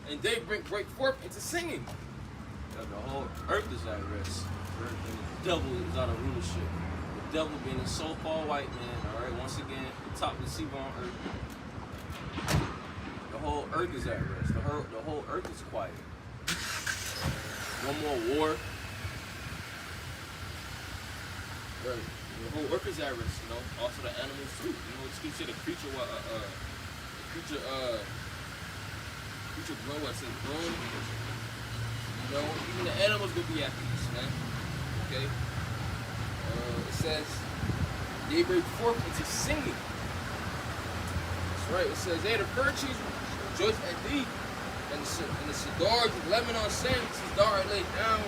and they break forth into singing. Yeah, the whole earth is at rest. And the devil is out of rulership. The devil being a so-called white man, all right? Once again, the top deceiver on earth. The whole earth is at rest. The whole earth is quiet. No more war. Right. The whole earth is at rest, you know. Also the animals too. You know, the scripture, the creature grow, I said growing. You know, even the animals will be at peace, man. Okay. It says they break forth into singing. That's right. It says they the fir trees rejoice at thee, and the cedars of Lebanon sing, since thou art laid down,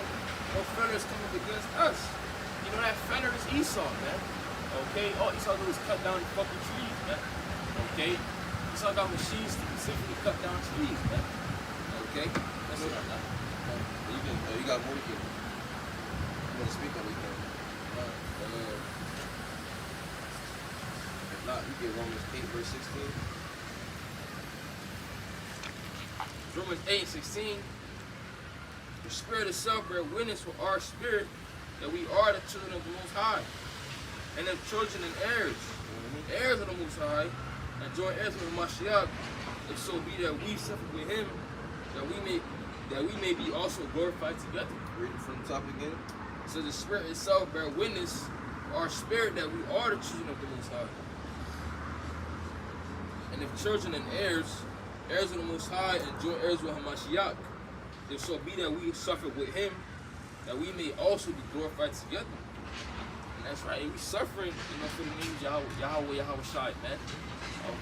no feathers coming against us. He You know that fender is Esau, man. Okay? All Esau do is cut down fucking trees, man. Okay? Esau got machines to specifically cut down trees, man. Okay? That's it on that. You got more you can. You want to speak on it, you can. If not, you get Romans 8, verse 16. Romans 8:16. The Spirit itself bear witness with our spirit that we are the children of the Most High, and the children and heirs, heirs of the Most High, and joint heirs with Mashiach, if so be that we suffer with Him, that we may be also glorified together. Read it from the top again. So the Spirit itself bear witness with our spirit that we are the children of the Most High, and if children and heirs, heirs of the Most High, and joint heirs with Hamashiach, if so be that we suffer with Him, that we may also be glorified together. And that's right, we suffering, for the name of Yahweh Shai, man.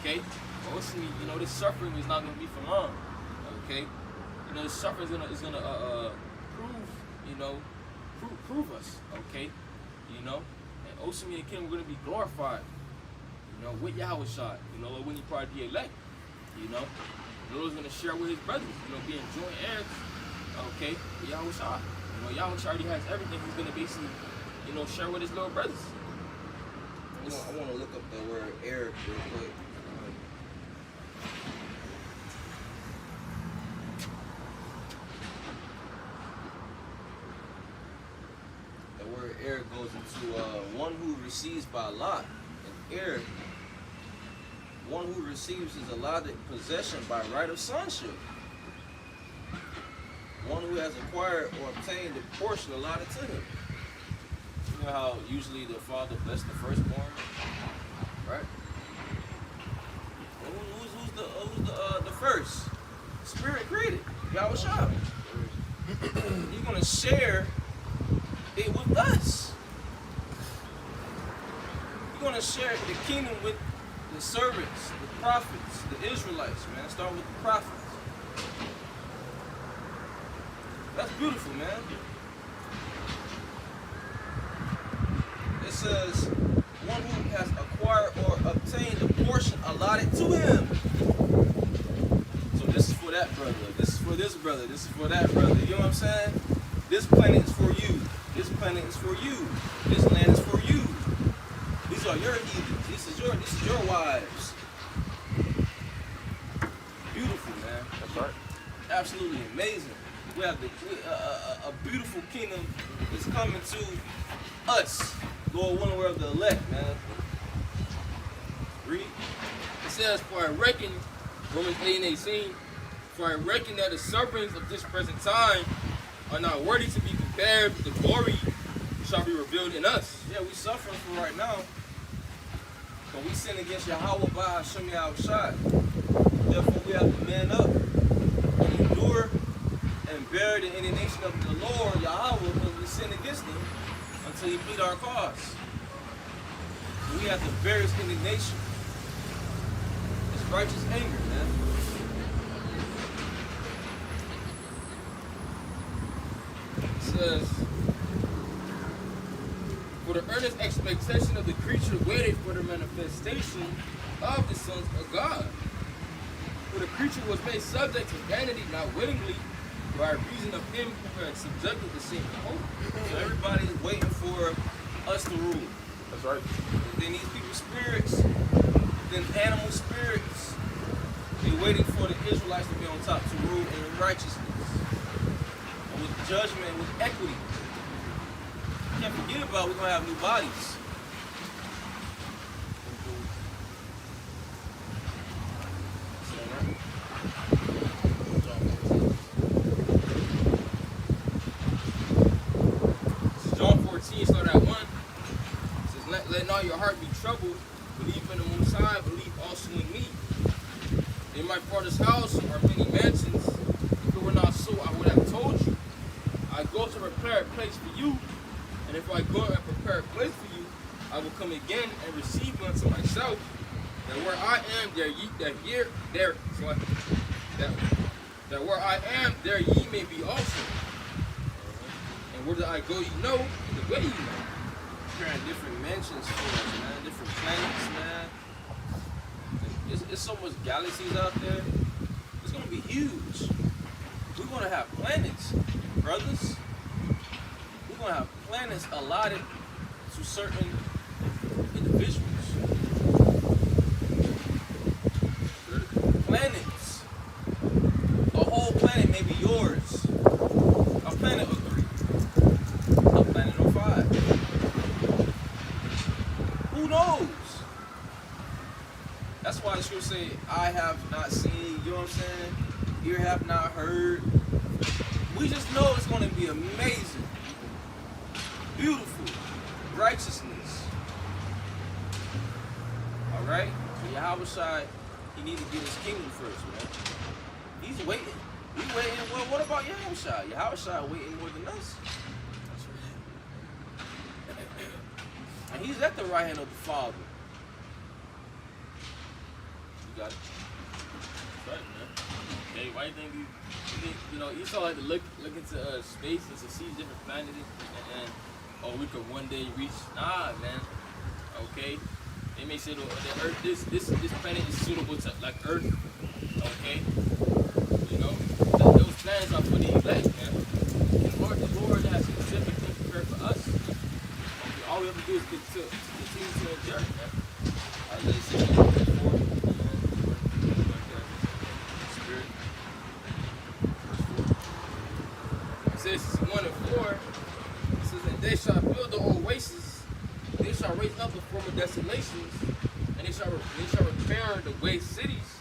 Okay? But listen, this suffering is not going to be for long. Okay? This suffering is gonna prove us. Okay? And Osimi and Kim, we're going to be glorified. With Yahweh Shai. When He part of the elect. The Lord's going to share with His brothers. Being joint heirs. Okay? With Yahweh Shai. Yahweh Shai already has everything. He's going to basically, share with His little brothers. I want to look up the word heir real quick. The word heir goes into one who receives by lot. An heir, one who receives his allotted possession by right of sonship. One who has acquired or obtained a portion allotted to him. You know how usually the father blessed the firstborn, right? Who's the first? Spirit created, Yahweh Shai. He's gonna share it with us. He's gonna share the kingdom with the servants, the prophets, the Israelites. Man, start with the prophets. That's beautiful, man. It says, one who has acquired or obtained a portion allotted to him. So this is for that brother. This is for this brother. This is for that brother. You know what I'm saying? This planet is for you. This planet is for you. This land is for you. These are your heathens. This is your wives. Beautiful, man. That's right. Absolutely amazing. We have a beautiful kingdom that's coming to us. Lord, one of the elect, man. Read. It says, for I reckon, Romans 8:18, for I reckon that the sufferings of this present time are not worthy to be compared with the glory which shall be revealed in us. Yeah, we suffering from right now. But we sin against Yahweh by Hashem Yahushai. Therefore, we have to man up and endure and bear the indignation of the Lord Yahweh because we sin against Him until He plead our cause. So we have to bear His indignation. It's righteous anger, man. It says, for the earnest expectation of the creature waited for the manifestation of the sons of God. For the creature was made subject to vanity, not willingly, by reason of Him who had subjected the same to hope. So everybody's waiting for us to rule. That's right. Then these people's spirits, then animal spirits, they waiting for the Israelites to be on top to rule in righteousness, and with judgment, with equity. Can't forget about we're gonna have new bodies. John 14, start at 1. It says, let not your heart be troubled. Believe in the Most High, believe also in me. In my Father's house are many mansions. If it were not so, I would have told you. I go to prepare a place for you. And if I go and prepare a place for you, I will come again and receive you unto myself. That where I am, that where I am, there ye may be also. And where I go, ye know, and the way ye know. preparing different mansions for us, man. Different planets, man. It's so much galaxies out there. It's gonna be huge. We're gonna have planets, brothers. We're gonna have planets allotted to certain individuals. Planets. A whole planet may be yours. A planet of 3. A planet of 5. Who knows? That's why the scripture say, I have not seen, you know what I'm saying? Ear have not heard. We just know it's going to be amazing. Beautiful. Righteousness. Alright? So Yahweh Shai, he needs to get his kingdom first, man. He's waiting. We waiting. Well, what about Yahweh Shai? Yahweh Shai waiting more than us. And he's at the right hand of the Father. You got it? That's right, man. Hey, why do you think you saw like to look into space and to see different planets and or we could one day reach? Nah, man. Okay, they may say the Earth, this planet is suitable to like Earth. Okay, you know those planets are for the elect, man. The Lord has specific things prepared for us. Okay, all we have to do is continue to endure, man. Isaiah 64. It says 1 and 4. It says, and they shall build the old wastes, they shall raise up the former desolations, and they shall repair the waste cities,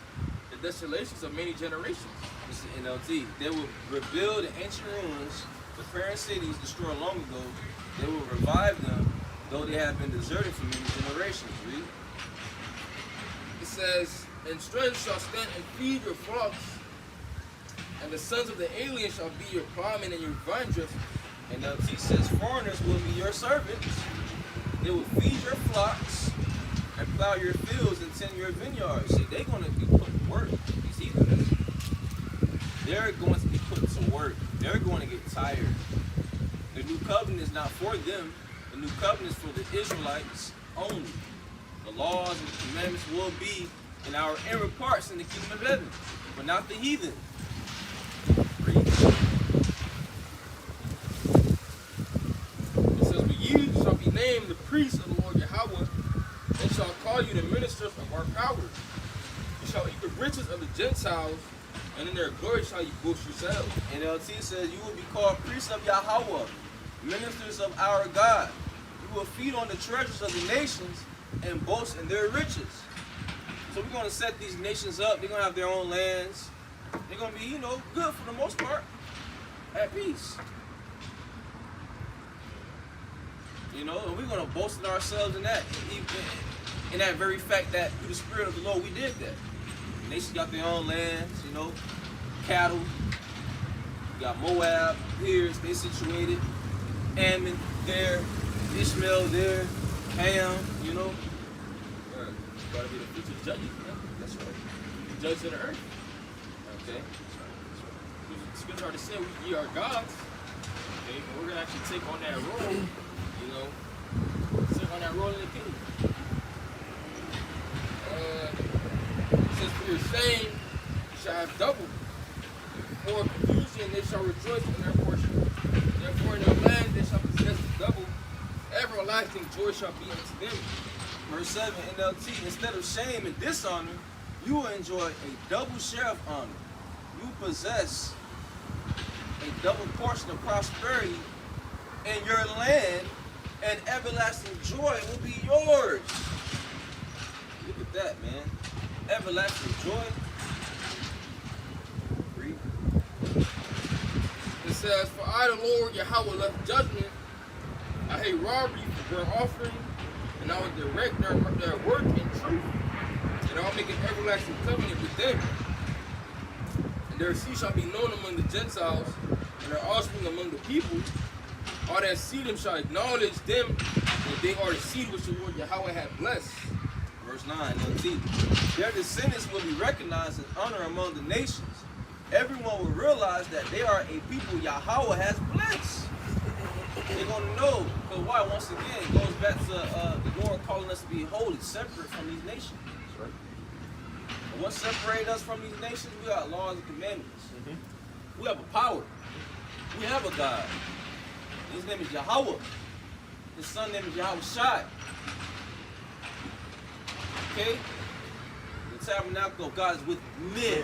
the desolations of many generations. This is NLT. They will rebuild the ancient ruins, repairing cities destroyed long ago. They will revive them, though they have been deserted for many generations. Read. It says, and strangers shall stand and feed your flocks, and the sons of the alien shall be your plowmen and your vine dressers. NLT says foreigners will be your servants. They will feed your flocks and plow your fields and tend your vineyards. See, they're going to be put to work. These heathens. They're going to be put to work. They're going to get tired. The new covenant is not for them. The new covenant is for the Israelites only. The laws and the commandments will be in our inward parts in the kingdom of heaven, but not the heathen. It says, but ye shall be named the priests of the Lord Yahweh, and shall call you the ministers of our power. You shall eat the riches of the Gentiles, and in their glory shall you boast yourselves. NLT says you will be called priests of Yahweh, ministers of our God. You will feed on the treasures of the nations and boast in their riches. So we're going to set these nations up. They're going to have their own lands. They're going to be, good for the most part. At peace. And we're going to boast in ourselves in that. In that very fact that through the Spirit of the Lord, we did that. The nations got their own lands, cattle. You got Moab here, they situated. Ammon there. Ishmael there. Ham, Right. You gotta be the future judges, man. That's right. The judge of the earth. Okay. The scripture already said we are gods. Okay, but we're gonna actually take on that role, take on that role in the kingdom. It says, for your shame you shall have double. For confusion they shall rejoice in their portion. Therefore in their land they shall possess the double. Everlasting joy shall be unto them. Verse 7, NLT, instead of shame and dishonor, you will enjoy a double share of honor. You possess a double portion of prosperity in your land, and everlasting joy will be yours. Look at that, man. Everlasting joy. Read. It says, for I, the Lord Yahweh, left judgment. I hate robbery for burnt offering, and I will direct their work in truth, and I will make an everlasting covenant with them. And their seed shall be known among the Gentiles, and their offspring among the people. All that see them shall acknowledge them, that they are the seed which the Lord Yahweh hath blessed. Verse 9, NLT. Their descendants will be recognized and honored among the nations. Everyone will realize that they are a people Yahweh has blessed. They're going to know Because why? Once again, it goes back to the Lord calling us to be holy, separate from these nations. That's right. And what separates us from these nations? We got laws and commandments. Mm-hmm. We have a power. We have a God. His name is Yahweh. His son name is Yahweh Shai. Okay? The tabernacle of God is with men.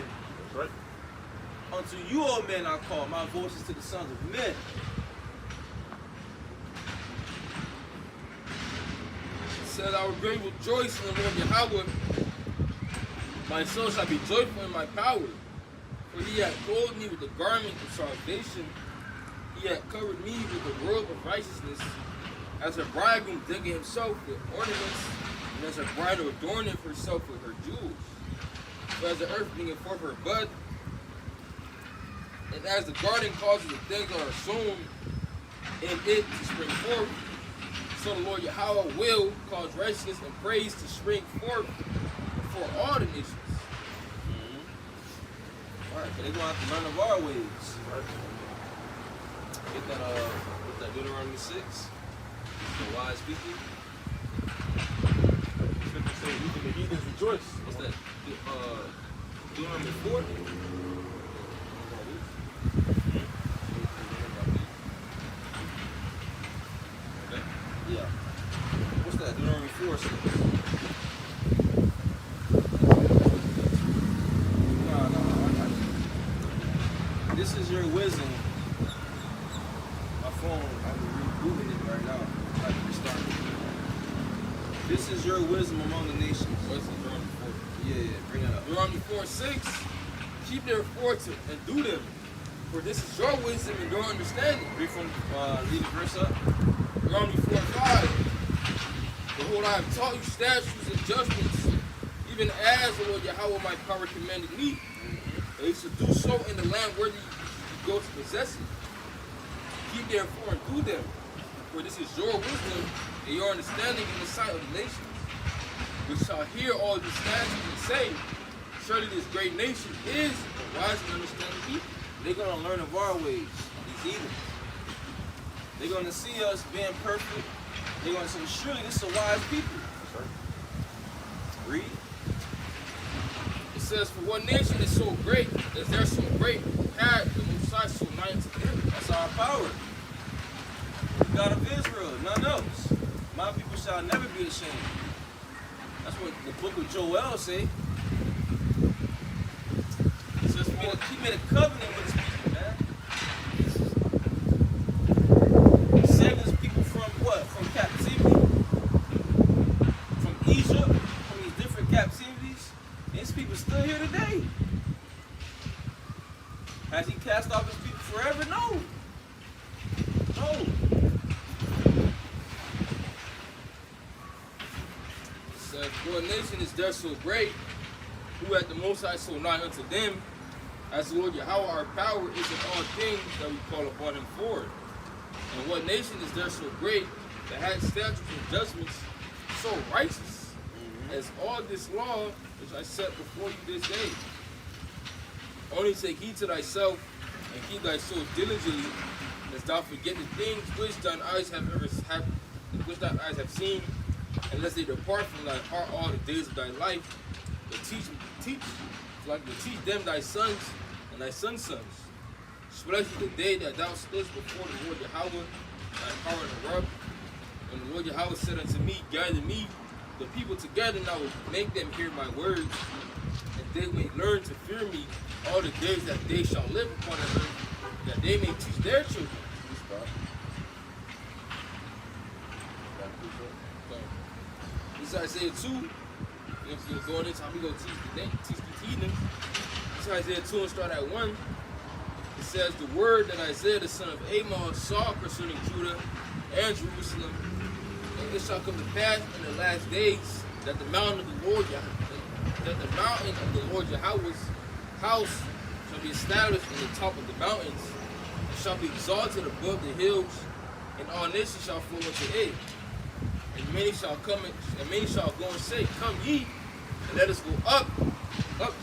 That's right. Unto you, O men, I call. My voice is to the sons of men. It says, I will greatly rejoice in the Lord Yahweh. My soul shall be joyful in my power. For he hath clothed me with the garment of salvation. He hath covered me with the robe of righteousness. As a bridegroom decking himself with ornaments, and as a bride adorneth herself with her jewels. For as the earth bringeth forth her bud, and as the garden causes the things that are sown in it to spring forth, so the Lord Yahweh will cause righteousness and praise to spring forth before all the nations. Alright, but they're going to have to learn of our ways. Right. Get that Deuteronomy 6. The wise people. Scripture says, even the heathens rejoice. What's that? Deuteronomy 4? Okay. Yeah. What's that? Deuteronomy 4 says. No. This is your wisdom. My phone, I'm rebooting it right now. I can restart it. This is your wisdom among the nations. What's it, Deuteronomy 4? Yeah, bring that up. Deuteronomy 4:6. Keep therefore to and do them, for this is your wisdom and your understanding. Read from, read the verse up. Deuteronomy 4:5. Behold, I have taught you statutes and judgments, even as the Lord Yahweh my power commanded me. That you should do so in the land where you go to possess it. Keep therefore and do them, for this is your wisdom and your understanding in the sight of the nations, which shall hear all these statutes and say, surely this great nation is a wise and understanding people. They're going to learn of our ways, these heathens. They're going to see us being perfect. They're going to say, surely this is a wise people. That's right. Read. It says, for what nation is so great, is there so great, had the Most High so nigh unto them? That's our power. The God of Israel, none else. My people shall never be ashamed. That's what the book of Joel say. It says he made a covenant with his people, man. He saved his people from what? From captivity? From Egypt? From these different captivities? And his people still here today. Has he cast off his people forever? No. No. It says, for what nation is there so great, who hath the Most High so nigh unto them, as the Lord Yahweh our power is in all things that we call upon him for. And what nation is there so great, that hath statutes and judgments so righteous, as all this law which I set before you this day? Only take heed to thyself, and keep thy soul diligently, lest thou forget the things which thine eyes have seen, and lest they depart from thy heart all the days of thy life. But teach them thy sons and thy sons' sons, especially the day that thou stoodst before the Lord Yahweh, thy power in the rub. And the Lord Yahweh said unto me, gather me the people together, and I will make them hear my words, and they may learn to fear me all the days that they shall live upon the earth, that they may teach their children. This is Isaiah 2. If you're going into how we go teach the heathen. This is Isaiah 2 and start at 1. It says, the word that Isaiah the son of Amos saw concerning Judah and Jerusalem, and it shall come to pass in the last days that the mountain of the Lord Yahweh's house shall be established in the top of the mountains, and shall be exalted above the hills, and all nations shall flow into it. And many shall come and many shall go and say, come ye, and let us go up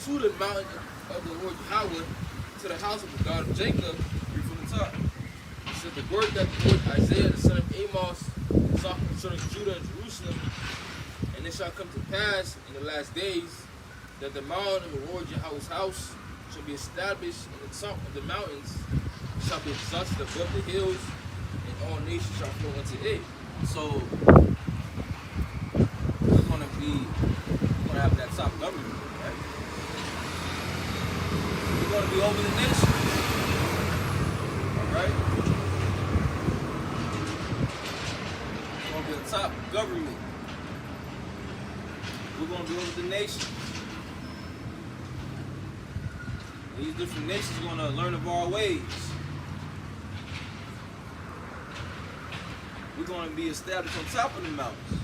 to the mountain of the Lord Yahweh, to the house of the God of Jacob. Read from the top. It says, the word that the Lord Isaiah the son of Amos shall come to pass in the last days that the mound of the Lord Yahweh's house shall be established in the top of the mountains, shall be exalted above the hills, and all nations shall flow into it. So we're gonna have that top government, right? We're gonna be over the nation. Alright? We're gonna be the top government. We're gonna be over the nation. These different nations are gonna learn of our ways. We're going to be established on top of the mountains.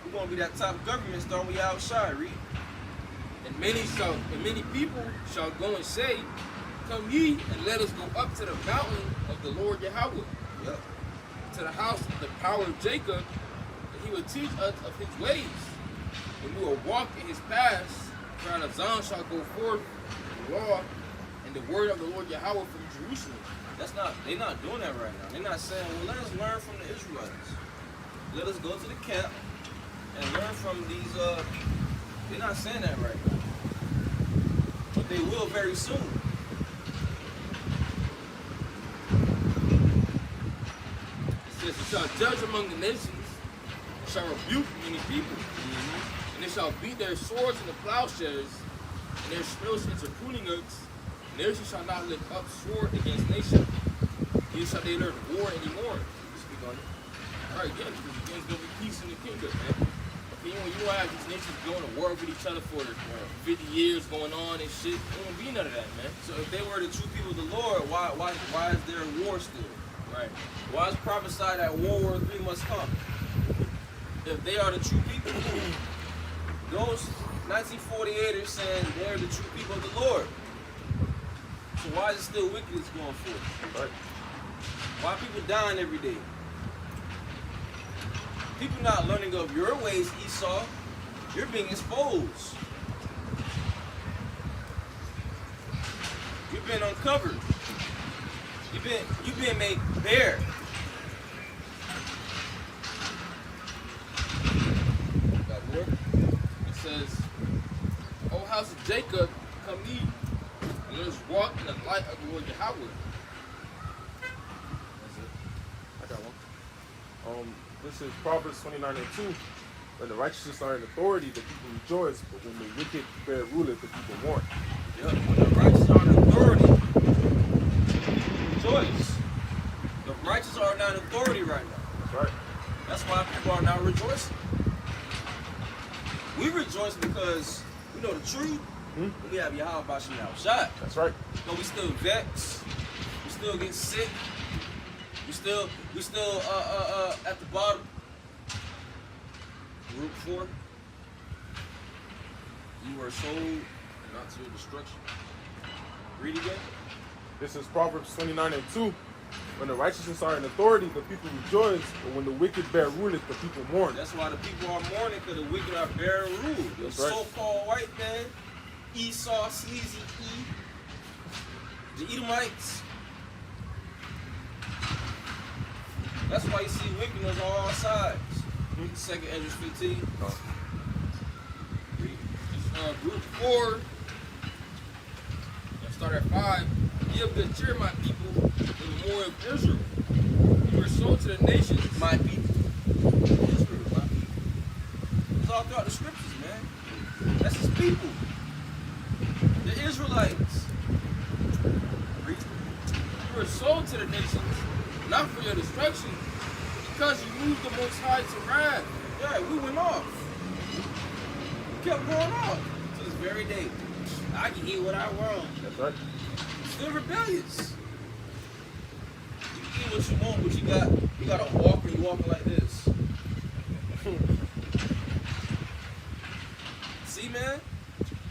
We're going to be that top government starting we outside, read. And many people shall go and say, come ye and let us go up to the mountain of the Lord Yahweh, Yep. to the house of the power of Jacob, and he will teach us of his ways. And we will walk in his paths. The crown of Zion shall go forth, the law and the word of the Lord Yahweh from Jerusalem. They're not doing that right now. They're not saying, well, let us learn from the Israelites. Let us go to the camp and learn from these, they're not saying that right now. But they will very soon. It says, you shall judge among the nations, and shall rebuke many people, and they shall beat their swords into plowshares, and their spears into pruning hooks, and nation shall not lift up sword against nation, neither shall they learn war anymore. Speak on it. Alright, yeah, because there's gonna be peace in the kingdom, man. Okay, you don't have these nations going to war with each other for 50 years going on and shit. There won't be none of that, man. So if they were the true people of the Lord, why is there a war still? Right. Why is prophesied that World War III must come? If they are the true people, those 1948ers saying they're the true people of the Lord. So why is it still wickedness going forth? Right. Why are people dying every day? People not learning of your ways, Esau. You're being exposed. You've been uncovered. You've been made bare. Got more? It says, O house of Jacob, come ye, and let us walk in the light of the Lord Yahweh. I got one. This is Proverbs 29:2. When the righteous are in authority, the people rejoice, but when the wicked bear ruleth, the people mourn. Yep. When the righteous are in authority, people rejoice. The righteous are not in authority right now. That's right. That's why people are not rejoicing. We rejoice because we know the truth. And we have Yahweh Bashim outside. That's right. But we still vex. We still get sick. We still at the bottom. Root 4. You were sold not to your destruction. Read again. This is Proverbs 29:2. When the righteous are in authority, the people rejoice, but when the wicked bear ruleth, the people mourn. That's why the people are mourning, because the wicked are bearing rule. The That's right. so-called white man, Esau, Sleazy E, the Edomites. That's why you see wickedness on all sides. Second Ezra 15. Group 4, let's start at 5. Give good cheer, my people, in the memorial of Israel. You were sold to the nations, My people. Israel, my people. It's all throughout the scriptures, man. That's his people. The Israelites. Read. You were sold to the nations, not for your destruction, because you moved the Most High to wrath. Yeah, we went off. We kept going off to this very day. I can eat what I want. That's right. Still rebellious. You can eat what you want, but you got to walk when you're walking like this. See, man?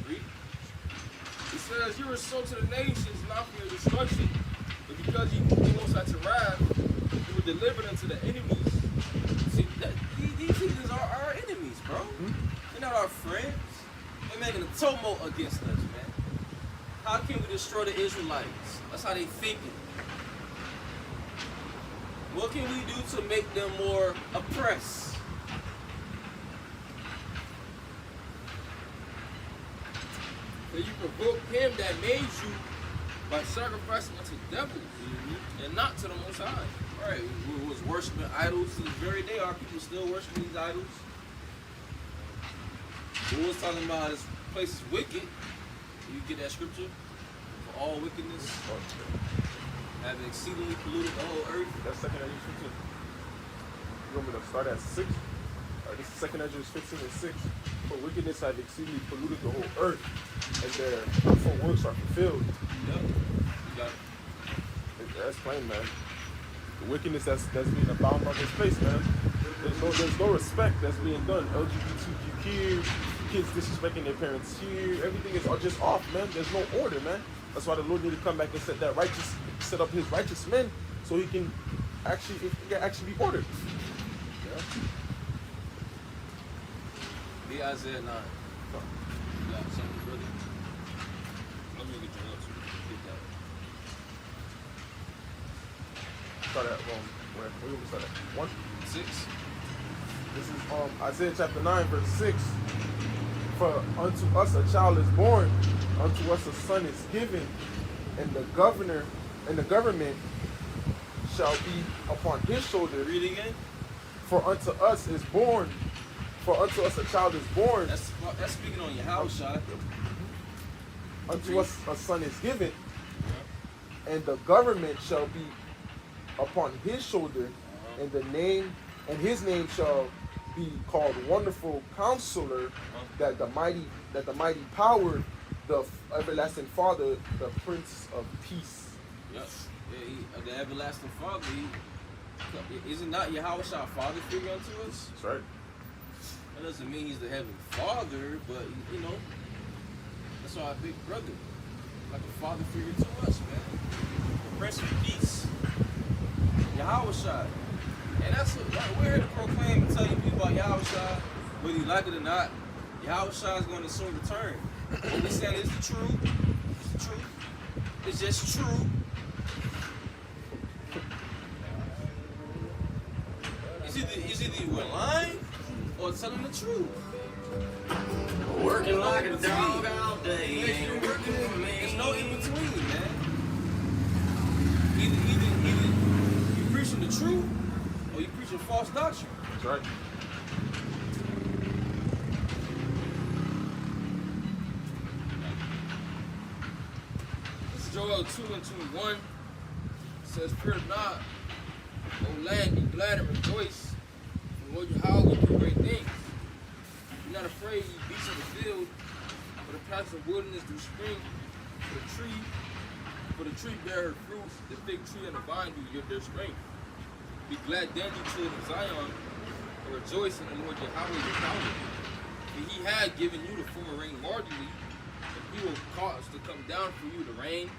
Read. It says, you were sold to the nations, not for your destruction, but because you moved the Most High to wrath, you were delivered unto the enemies. See, these heathens are our enemies, bro. They're not our friends. They're making a tumult against us, man. How can we destroy the Israelites? That's how they thinking. What can we do to make them more oppressed? So you provoke him that made you by sacrificing unto devils and not to the Most High. Right, we was worshiping idols to this very day. Our people still worshiping these idols. We was talking about this place is wicked. You get that scripture? For all wickedness have exceedingly polluted the whole earth. That's second Ezra 15. You want me to start at 6? This is second Ezra 15 and 6. For wickedness have exceedingly polluted the whole earth, and their hurtful works are fulfilled. Yep. You got it. That's plain, man. The wickedness that's being abound on this place, man. There's no respect that's being done. LGBTQ kids disrespecting their parents here. Everything is just off, man. There's no order, man. That's why the Lord need to come back and set up his righteous men, so it can actually be ordered. Yeah. The Isaiah 9. You got something, brother? Let me get your answer. Get that. Start at where we start at 1? 6. This is Isaiah chapter 9, verse 6. For unto us a child is born, unto us a son is given, and the government shall be upon his shoulder. Read it again. For unto us is born, for unto us a child is born. That's speaking on your house, shot. Unto us a son is given, and the government shall be upon his shoulder, and his name shall be called Wonderful Counselor, that the mighty power, the everlasting Father, the Prince of Peace. Yes. Yeah, the everlasting Father. Isn't not Yahweh our Father figure unto us? That's right. That doesn't mean he's the heavenly Father, but you know, that's our big brother, like a father figure to us, man. The Prince of Peace, Yahweh Shai. And that's what we're here to proclaim and tell you people about Yahweh Shai, whether you like it or not. Yahweh Shai is going to soon return. What we saying is the truth. It's the truth. It's just true. Is either we're lying or telling the truth. Working like a dog all day. There's no in between, man. Either you preaching the truth or you preaching false doctrine. That's right. This is Joel 2 and 21. It says, fear not, O land, be glad and rejoice. For the Lord your Yahweh will do great things. Be not afraid, ye beasts of the field, for the paths of wilderness do spring, for the tree bear her fruit, the fig tree and the vine do yield their strength. Be glad then, ye children of Zion, and rejoice in the Lord your Yahweh your power. For he had given you the former rain largely, and he will cause to come down for you the rain,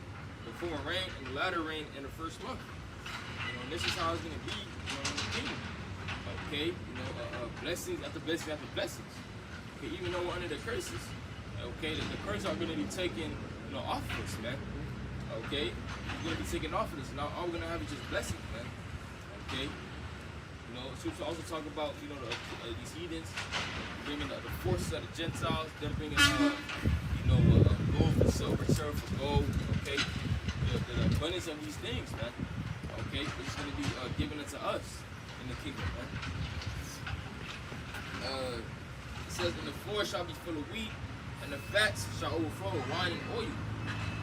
the former rain, and the latter rain in the first month. And this is how it's going to be, in the kingdom. Okay, blessings after blessings after blessings. Okay, even though we're under the curses, okay, the curses are going to be taken, off of us, man. Okay, we're going to be taken off of us. Now all we're going to have is just blessings, man. Okay, Scripture also talk about, these heathens bringing the forces of the Gentiles, them bringing, gold for silver, silver for gold. Okay, the abundance of these things, man. Okay, it's going to be given unto us in the kingdom, man. It says, and the floor shall be full of wheat, and the fats shall overflow with wine and oil.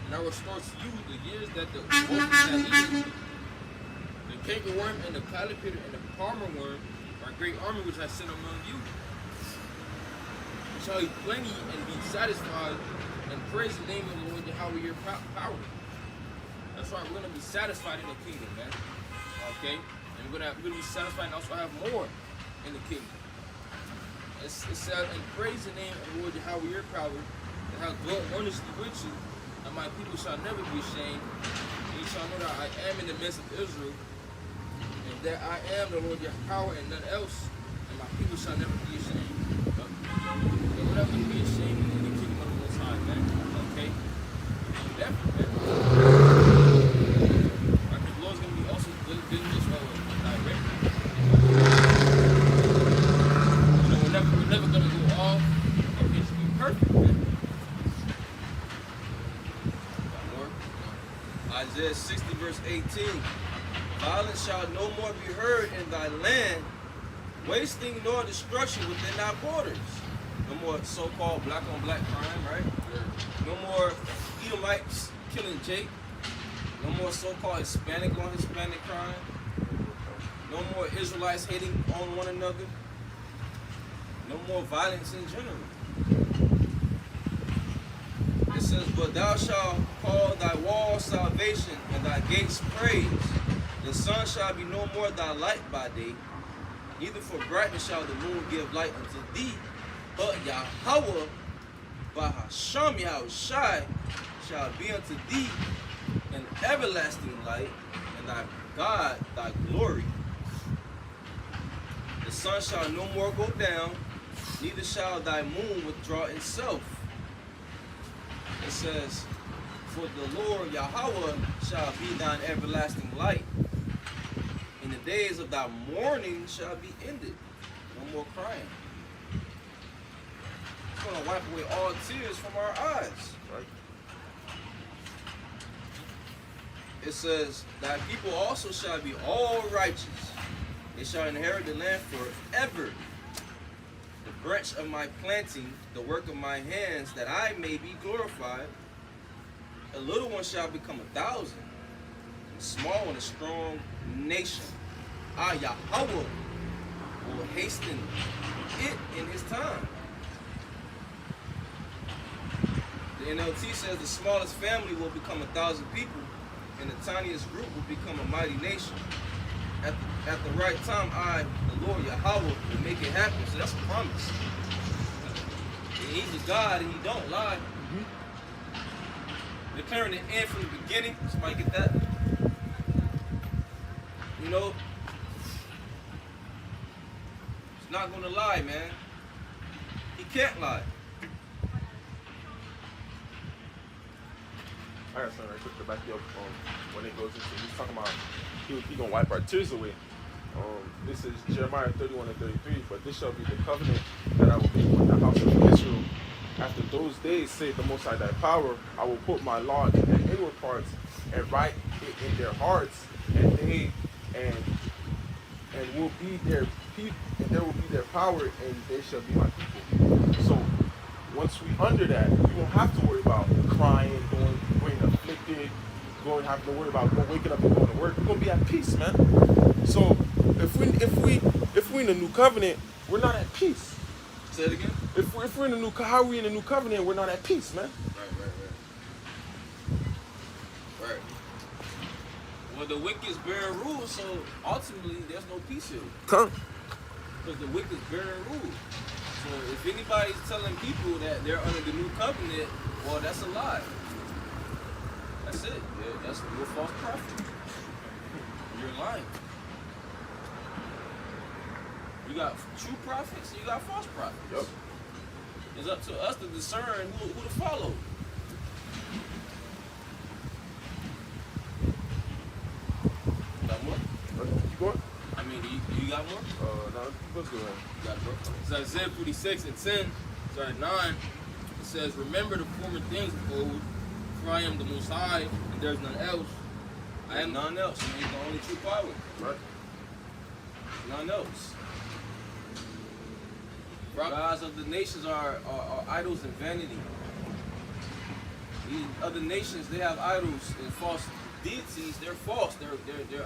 And I will restore to you the years that the wolf has eaten. The cankerworm and the caterpillar and the palmer worm are a great army which I sent among you. You shall eat plenty and be satisfied, and praise the name of the Lord Yahweh your power. That's why we're going to be satisfied in the kingdom, man. Okay? And we're going to be satisfied and also have more in the kingdom. It says, and praise the name of the Lord Yahweh your power, and have dwelt wondrously with you, and my people shall never be ashamed. And you shall know that I am in the midst of Israel, and that I am the Lord your power and none else, and my people shall never be ashamed. They will never be ashamed in the kingdom of the Most High, man. Okay? Definitely, man. The Lord's going to be also good as well direct. We're never going to go off. Okay, to be perfect, man. says 60 verse 18, violence shall no more be heard in thy land, wasting nor destruction within thy borders. No more so-called black on black crime, right? No more Edomites killing Jake. No more so-called Hispanic on Hispanic crime. No more Israelites hating on one another. No more violence in general. It says, but thou shalt call thy walls salvation and thy gates praise. The sun shall be no more thy light by day, neither for brightness shall the moon give light unto thee, but Yahweh, by Hashem Yahushai, shall be unto thee an everlasting light, and thy God thy glory. The sun shall no more go down, neither shall thy moon withdraw itself. It says, for the Lord Yahweh shall be thine everlasting light, and the days of thy mourning shall be ended. No more crying. It's going to wipe away all tears from our eyes. Right. It says, thy people also shall be all righteous. They shall inherit the land forever. The branch of my planting, the work of my hands, that I may be glorified. A little one shall become 1,000, and a small one a strong nation. I, Yahweh, will hasten it in his time. The NLT says the smallest family will become 1,000 people, and the tiniest group will become a mighty nation. At the right time, I, the Lord Yahweh, will make it happen. So that's a promise. And he's a God, and he don't lie. Declaring the end from the beginning. Somebody get that? You know, he's not going to lie, man. He can't lie. I got something right quick to back you up when it goes into, he's talking about he gonna wipe our tears away. This is Jeremiah 31 and 33, but this shall be the covenant that I will make with the house of Israel. After those days, say the Most High thy power, I will put my law in their inward parts and write it in their hearts, and they will be their people, and there will be their power, and they shall be my people. So once we under that, we won't have to worry about crying, going afflicted, having to worry about waking up and going to work. We're gonna be at peace, man. So if we're in the new covenant, we're not at peace. Say it again. If we're in the new, how are we in the new covenant? We're not at peace, man. Right. Well, the wicked's bearing rule, so ultimately there's no peace here. Come. Because the wicked's bearing rule. So if anybody's telling people that they're under the new covenant, well, that's a lie. That's it. Yeah, that's your false prophet. You're lying. You got true prophets and you got false prophets. Yep. It's up to us to discern who to follow. Got more? Keep going. I mean, do you got more? No, let's go ahead. You got it, bro. It's Isaiah 46 and 10, sorry, 9. It says, remember the former things of old, for I am the Most High, and there's none else. I am none else. He's the only true power. Right. None else. Gods of the nations are idols and vanity. These other nations, they have idols and false deities. They're false. They're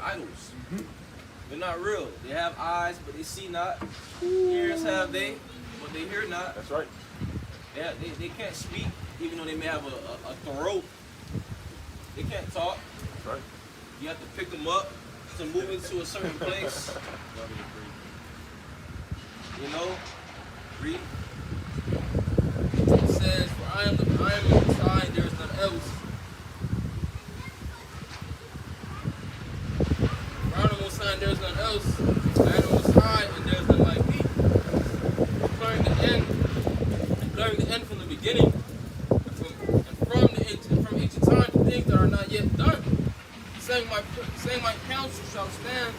idols. Mm-hmm. They're not real. They have eyes, but they see not. Ears have they, but they hear not. That's right. They can't speak, even though they may have a throat. They can't talk. That's right. You have to pick them up to move into a certain place. You know? Read. It says, for I am the Most High, and there is none else. For I am the Most High, and there is none else. I am the Most High, and there is none like me. Declaring the end from the beginning, and from ancient time to things that are not yet done. Saying my counsel shall stand,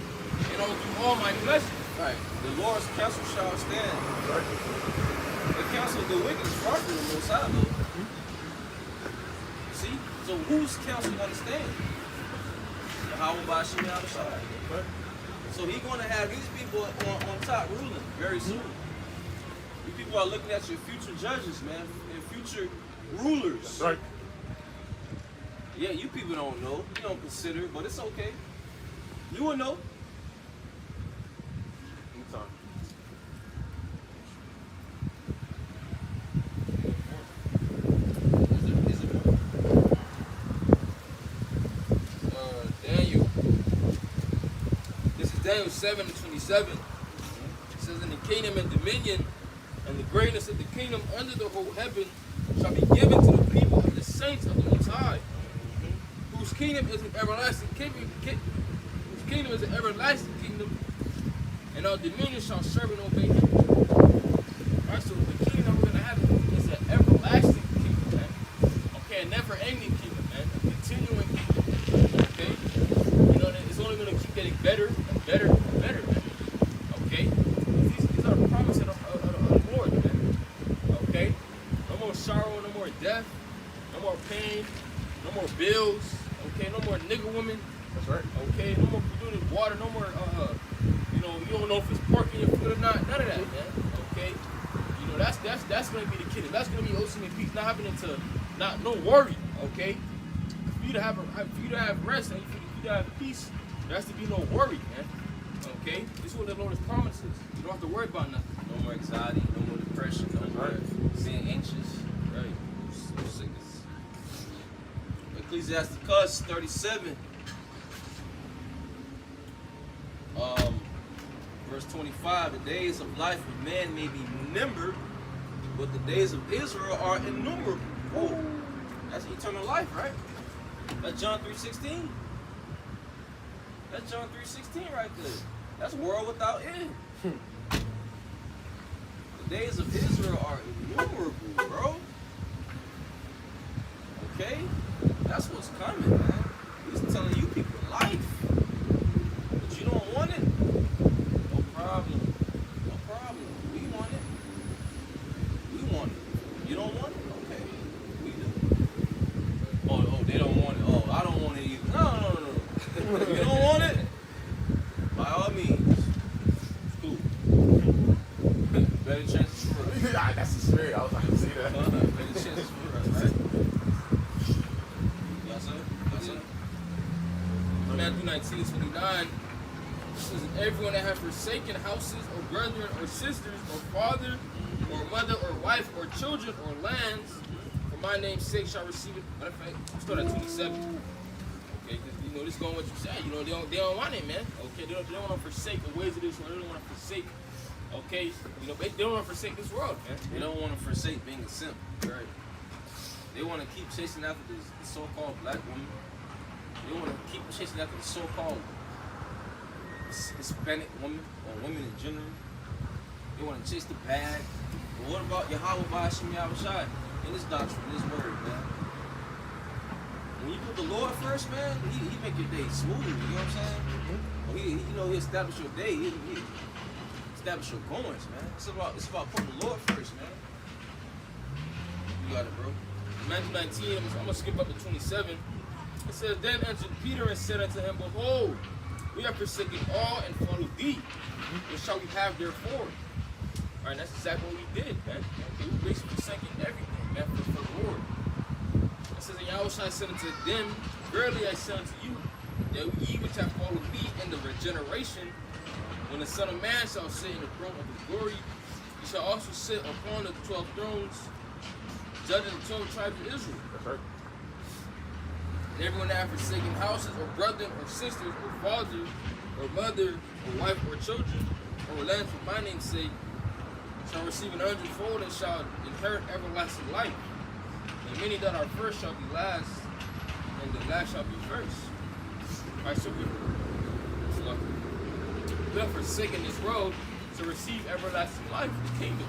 and I will do all my pleasure. Right. The Lord's counsel shall stand. Right. The counsel of the wicked is far from the Most High, though. See? So whose counsel gonna stand? Yahweh Bashim Yahushai. Right. So he's going to have these people on top ruling very soon. You people are looking at your future judges, man, and future rulers. That's right. Yeah, you people don't know. You don't consider it, but it's okay. You will know. Anytime. Is it Daniel. This is Daniel 7:27. It says, "In the kingdom and dominion and the greatness of the kingdom under the whole heaven shall be given to the people of the saints of the Most High, whose kingdom is an everlasting kingdom, whose kingdom is an everlasting kingdom, and our dominion shall serve and obey him." Alright, so the kingdom that we're gonna have is an everlasting kingdom, man. Okay, a never-ending kingdom, man. A continuing kingdom. Okay? You know, it's only gonna keep getting better and better and better, man. Okay? These are the promises of the Lord, man. Okay? No more sorrow, no more death, no more pain, no more bills, okay, no more nigger women, That's right. okay, no more polluted water, no more you know, you don't know if it's pork in your food or not, none of that, man. Okay? You know, that's gonna be the kingdom. That's gonna be ultimate peace, not having to no worry, okay? For you to have rest and for you to have peace, there has to be no worry, man. Okay? This is what the Lord promises. You don't have to worry about nothing. No more anxiety, no more depression, no more being anxious. Right. So sick. Ecclesiasticus 37. Verse 25, the days of life of man may be numbered, but the days of Israel are innumerable. Ooh, that's eternal life, right? That's John 3:16. That's John 3:16 right there. That's world without end. The days of Israel are innumerable, bro. Okay? That's what's coming, man. He's telling you people life. But you don't want it. No problem. No problem. We want it. We want it. You don't want it? Okay. We do. Oh, they don't want it. Oh, I don't want it either. No. You don't want it? By all means. It's cool. Better chances for us. Yeah, that's the spirit. I was like, see that. Better chances for us, right? Yes, sir. Yes, sir. Matthew 19:29 says, "Everyone that hath forsaken houses, or brethren, or sisters, or father, or mother, or wife, or children, or lands, for my name's sake shall receive it." Matter of fact, let's start at 27. Okay, because you know this is going what you said. You know they don't want it, man. Okay, they don't want to forsake the ways of this world. They don't want to forsake. Okay, you know they don't want to forsake this world, man. They don't want to forsake being a simp. Right. They want to keep chasing after the so-called black woman. They want to keep chasing after the so-called Hispanic woman or women in general. They want to chase the bag. But what about Yahweh Bashim Yahushai in this doctrine, in this word, man? When you put the Lord first, man, he make your day smooth. You know what I'm saying? Well, he establish your day. He establish your goings, man. It's about putting the Lord first, man. You got it, bro. Matthew 19, I'm going to skip up to 27. It says, "Then answered Peter and said unto him, Behold, we have forsaken all and followed thee. What shall we have therefore?" All right, that's exactly what we did, man. We were basically forsaking everything, man, for the Lord. It says, "And Yahushua said unto them, Verily I say unto you, that ye which have followed me in the regeneration, when the Son of Man shall sit in the throne of his glory, he shall also sit upon the 12 thrones, judging the 12 tribes of Israel. That's right. And everyone that hath forsaken houses, or brethren, or sisters, or father, or mother, or wife, or children, or lands for my name's sake, shall receive an hundredfold and shall inherit everlasting life. And many that are first shall be last, and the last shall be first." Alright, so we have forsaken this world to receive everlasting life in the kingdom.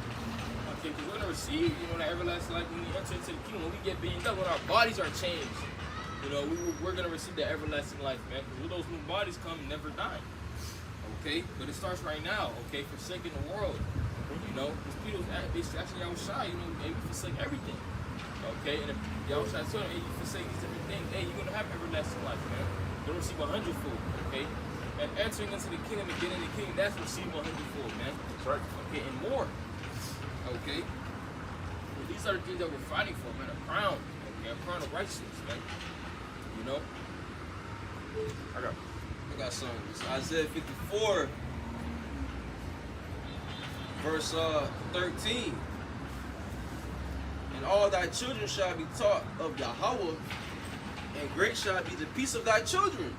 Okay, because we're going to receive, that everlasting life when we enter into the kingdom. When we get being done, when our bodies are changed, we're going to receive that everlasting life, man. Because when those new bodies come, never die. Okay, but it starts right now, okay, forsaking the world. Because people actually Yahushua, hey, we forsake everything. Okay, and if Yahushua told him, hey, you forsake these different things, hey, you're going to have everlasting life, man. They'll receive 100-fold, okay? And entering into the kingdom and getting the kingdom, that's receiving 100-fold, man. That's right. Okay, and more. Okay? Well, these are the things that we're fighting for, man. A crown. Okay, a crown of righteousness, man. You know? I got something. It's Isaiah 54, verse 13. And all thy children shall be taught of Yahweh, and great shall be the peace of thy children.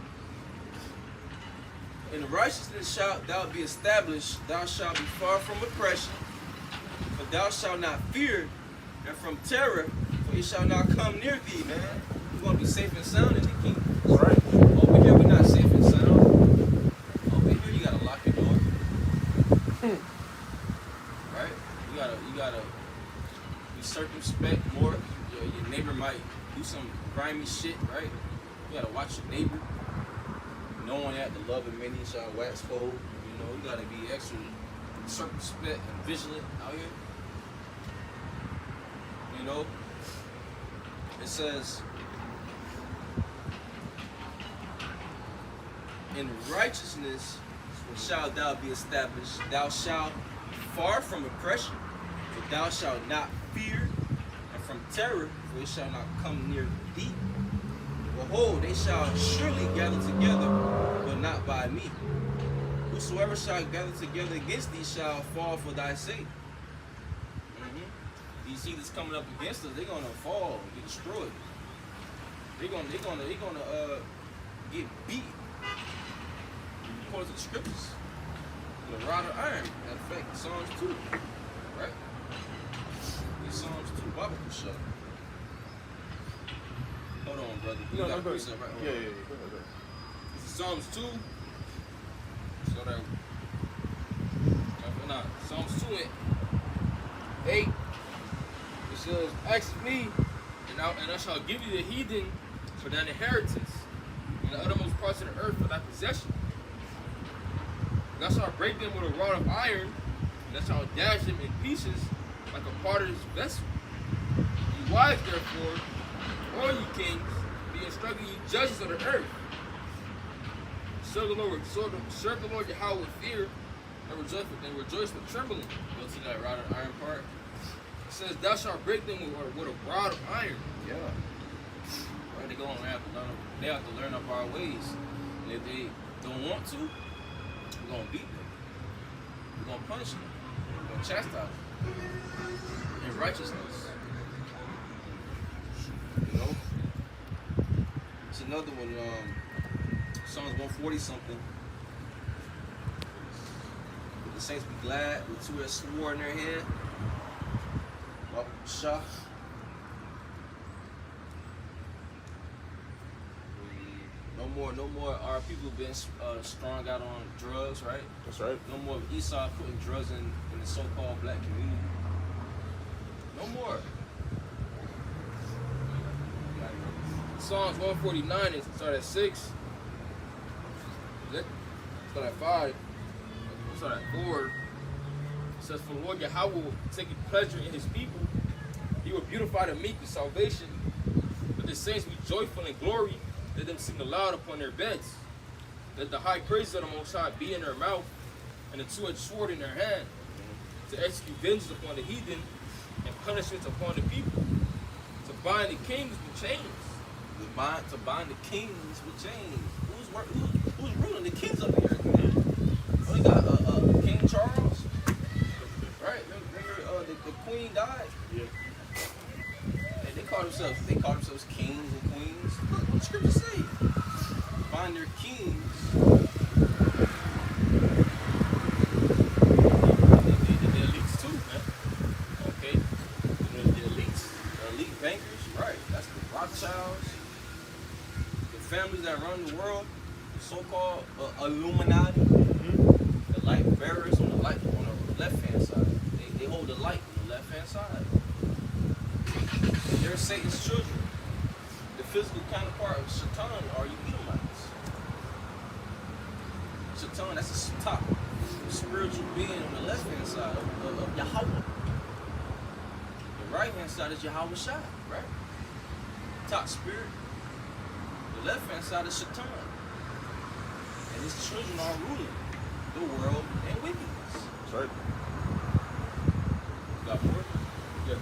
In righteousness shalt thou be established, thou shalt be far from oppression, for thou shalt not fear, and from terror, for it shall not come near thee, man. You're going to be safe and sound in the kingdom. That's right. Over here, we're not safe and sound. Over here, you got to lock your door. Right? You gotta be circumspect more. Your neighbor might do some grimy shit, right? You gotta watch your neighbor. Knowing that the love of many shall wax cold. You know, you gotta be extra circumspect and vigilant out here. You know, it says, in righteousness shalt thou be established. Thou shalt be far from oppression, for thou shalt not fear, and from terror, for it shall not come near thee. Behold, they shall surely gather together, but not by me. Whosoever shall gather together against thee shall fall for thy sake. These heathens coming up against us, they're gonna fall, get destroyed. They're gonna get beat. According to the scriptures, with a rod of iron. Matter of fact, Psalms 2, right? It's Psalms 2, Bible show. Hold on, brother. You got a precept, right? Yeah. Go ahead. This is Psalms 2. So that, Psalms 2 and 8. It says, ask me, and I shall give you the heathen for thine inheritance, and the uttermost parts of the earth for thy possession. Thou shalt break them with a rod of iron, and thou shalt dash them in pieces like a potter's vessel. Ye wise, therefore, all ye kings, be instructed, ye judges of the earth. Serve the Lord Yahweh with fear, and rejoice with trembling. Go to that rod of iron part. It says, thou shalt break them with a rod of iron. Yeah. Right? They have to learn up our ways. And if they don't want to, we're going to beat them. We're going to punish them. We're going to chastise them in righteousness. You know? It's another one, Psalms 140 something. The saints be glad with two-edged sword in their hand. Shah. No more our people being strung out on drugs, right? That's right. No more Esau putting drugs in the so-called black community. No more. Psalms 149 is start at 6. Start at 5. Start at 4. It says, for Lord Yahweh will take pleasure in his people. He will beautify the meek with salvation. Let the saints be joyful in glory. Let them sing aloud upon their beds. Let the high praises of the Most High be in their mouth, and a two-edged sword in their hand, to execute vengeance upon the heathen, and punishments upon the people, to bind the kings with chains. To bind the kings with chains. Who's ruling the kings of the earth, man? We got King Charles, right? Remember the queen died. Yeah. And they called themselves kings and queens. Look what the scriptures say. Bind their kings. The elites too, man. Okay? The elites. The elite bankers, right? That's the Rothschilds. The families that run the world. The so-called Illuminati. The light bearers on the left-hand side. They hold the light on the left-hand side. They're Satan's children. The physical counterpart of Shaitan are you Edomites. Shaitan, that's the top spiritual being on the left-hand side of Yahweh. The right-hand side is Yahweh Shai, right? Top spirit. The left-hand side is Shaitan. and his children are ruling the world and wickedness. That's right. Got more? Yeah.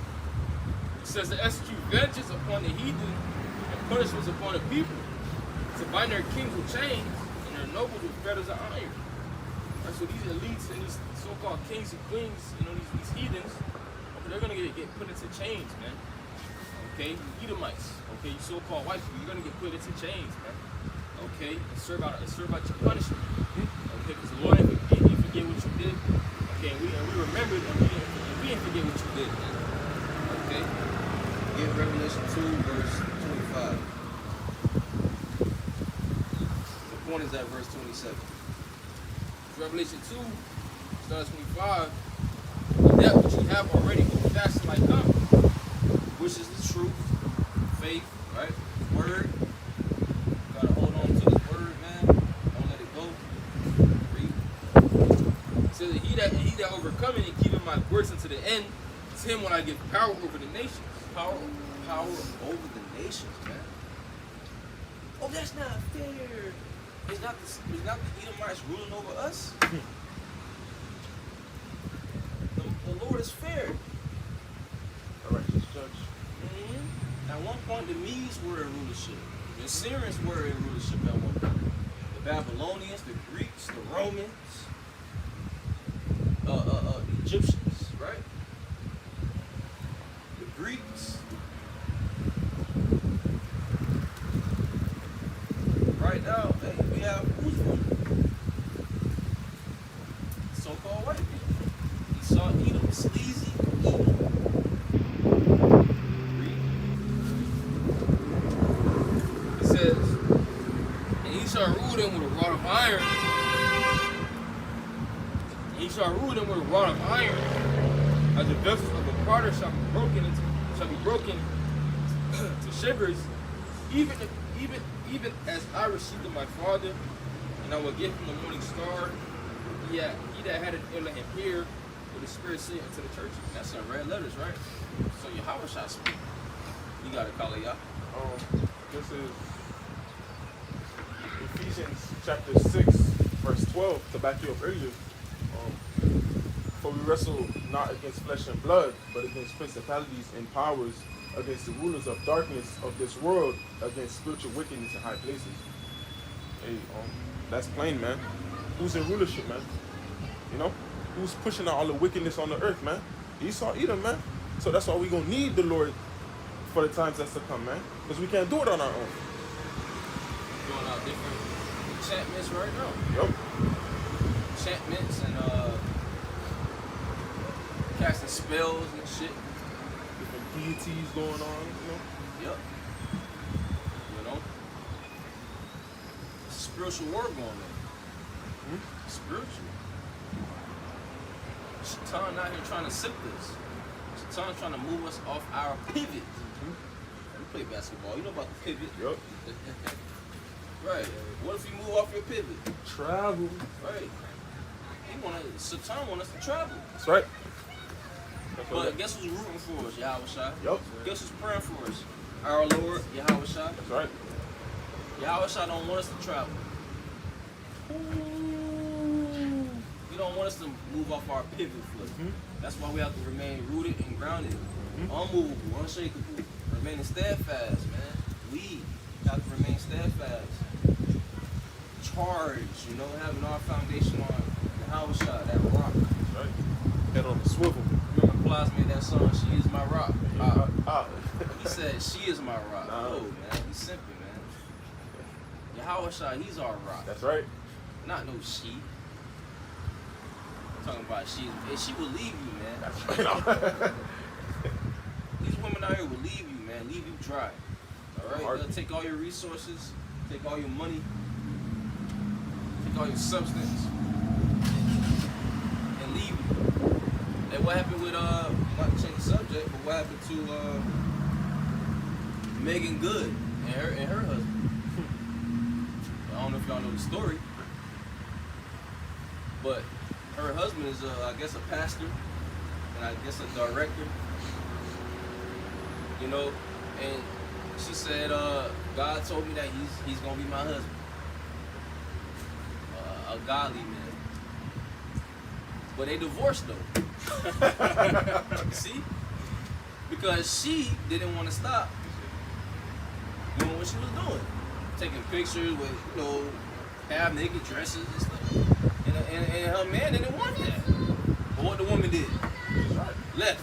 It says to execute vengeance upon the heathen and punishments upon the people, to bind their kings with chains and their nobles with fetters of iron. Right, so these elites and these so-called kings and queens, these heathens, okay, they're gonna get put into chains, man. Okay, you Edomites, okay, you so-called white people, you're gonna get put into chains, man. Okay, and serve out your punishment. Okay, because the Lord ain't forget what you did. Okay, and we remembered and we didn't forget what you did, man. Okay. Get Revelation 2, verse 25. The point is at verse 27. Revelation 2, starts 25. That which you have already go fast like come. Which is the truth, faith, right? Word. Gotta hold on to his word, man. Don't let it go. Read. It says that he that overcoming and keeping my words unto the end, to him when I give power over the nations. Power over the nations, man. Oh, that's not fair. It's not the Edomites ruling over us. The Lord is fair. A righteous judge. At one point, the Medes were in rulership. The Assyrians were in rulership at one point. The Babylonians, the Greeks, the Romans, the Egyptians, right? The Greeks. Right now, hey, we have who's ruling? So-called white people. Esau, Edom, sleazy, Edom. It says, and he shall rule them with a rod of iron. And he shall rule them with a rod of iron, as the vessels of a potter shall be broken to shivers, even as I received of my Father, and I will give him the morning star. He that had an ear let him hear what the Spirit said unto the churches. That's in red letters, right? So Yahweh shall speak. You gotta call it Yah. This is Ephesians chapter 6, verse 12, to back you up earlier. For we wrestle not against flesh and blood, but against principalities and powers, against the rulers of darkness of this world, against spiritual wickedness in high places. Hey, that's plain, man. Who's in rulership, man? You know? Who's pushing out all the wickedness on the earth, man? Esau, Edom, man. So that's why we're going to need the Lord for the times that's to come, man. Because we can't do it on our own. Doing out different enchantments right now. Yup. Enchantments and casting spells and shit. Different deities going on, you know? Yep. You know? It's a spiritual war going on. Spiritual. Shaitan out here trying to sift us. Shaitan trying to move us off our pivot. You play basketball, you know about the pivot. Yup. Right. What if you move off your pivot? Travel. Right. Satan want us to travel. That's right. That's But right. guess who's rooting for us? Yahweh Shai. Yup. Guess who's praying for us? Our Lord, Yahweh Shai. That's right. Yahweh Shai don't want us to travel. He don't want us to move off our pivot foot. That's why we have to remain rooted and grounded, unmovable, unshakable, remaining steadfast, man. We have to remain steadfast, charged, having our foundation on Yahweh Shai, that rock. That's right. Head on the swivel. Remember Plies made that song, "She Is My Rock." Ah. He said, "She is my rock." Nah. Oh man, he's simple, man. Yahweh Shai, he's our rock. That's right. Not no she. I'm talking about she. And she will leave you, man. That's right. These women out here will leave you, man. Leave you dry. All right? Hard. They'll take all your resources, take all your money, take all your substance, and leave you. And what happened with not to change the subject, but what happened to Megan Good and her husband? I don't know if y'all know the story, but her husband is I guess a pastor and I guess a director, and she said God told me that he's gonna be my husband. a godly man. But they divorced though. See? Because she didn't want to stop doing what she was doing. Taking pictures with, you know, half naked dresses and stuff. And her man didn't want that. But what the woman did? Right. Left.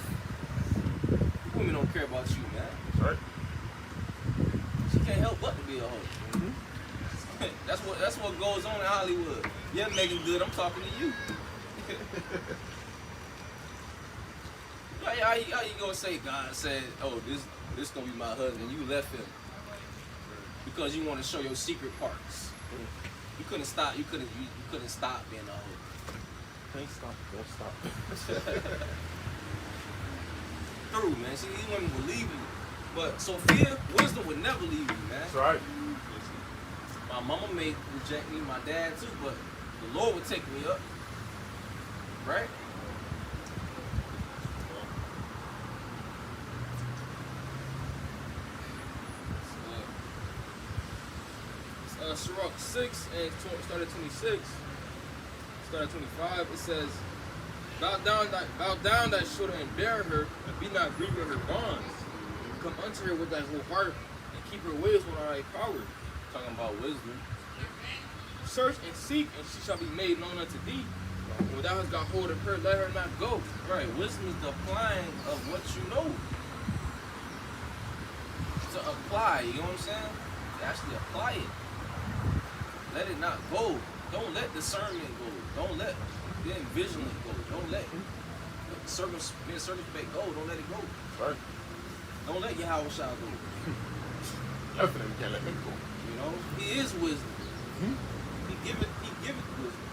Women don't care about you, man. Right. She can't help but to be a hoe. Mm-hmm. That's what goes on in Hollywood. You're making good, I'm talking to you. How you gonna say God said, oh, this gonna be my husband, you left him because you want to show your secret parts. You couldn't stop being a hoe. Can't stop, don't stop. Through, man. See, these women will leave you. But Sophia, wisdom would never leave you, man. That's right. My mama may reject me, my dad too, but the Lord would take me up. Right? Sirach 6 and start at 26, start at 25, it says, Bow down thy shoulder and bear her, and be not grieved with her bonds. Come unto her with thy whole heart, and keep her ways with all thy power. Talking about wisdom. Search and seek, and she shall be made known unto thee. When thou hast got hold of her, let her not go. Right, wisdom is the applying of what you know. To apply, you know what I'm saying? To actually apply it. Let it not go. Don't let discernment go. Don't let being vigilant go. Don't let being circumspect go. Don't let it go. Right. Don't let Yahweh Shah go. Definitely can't let him go. You know, he is wisdom. Hmm? He giveth wisdom.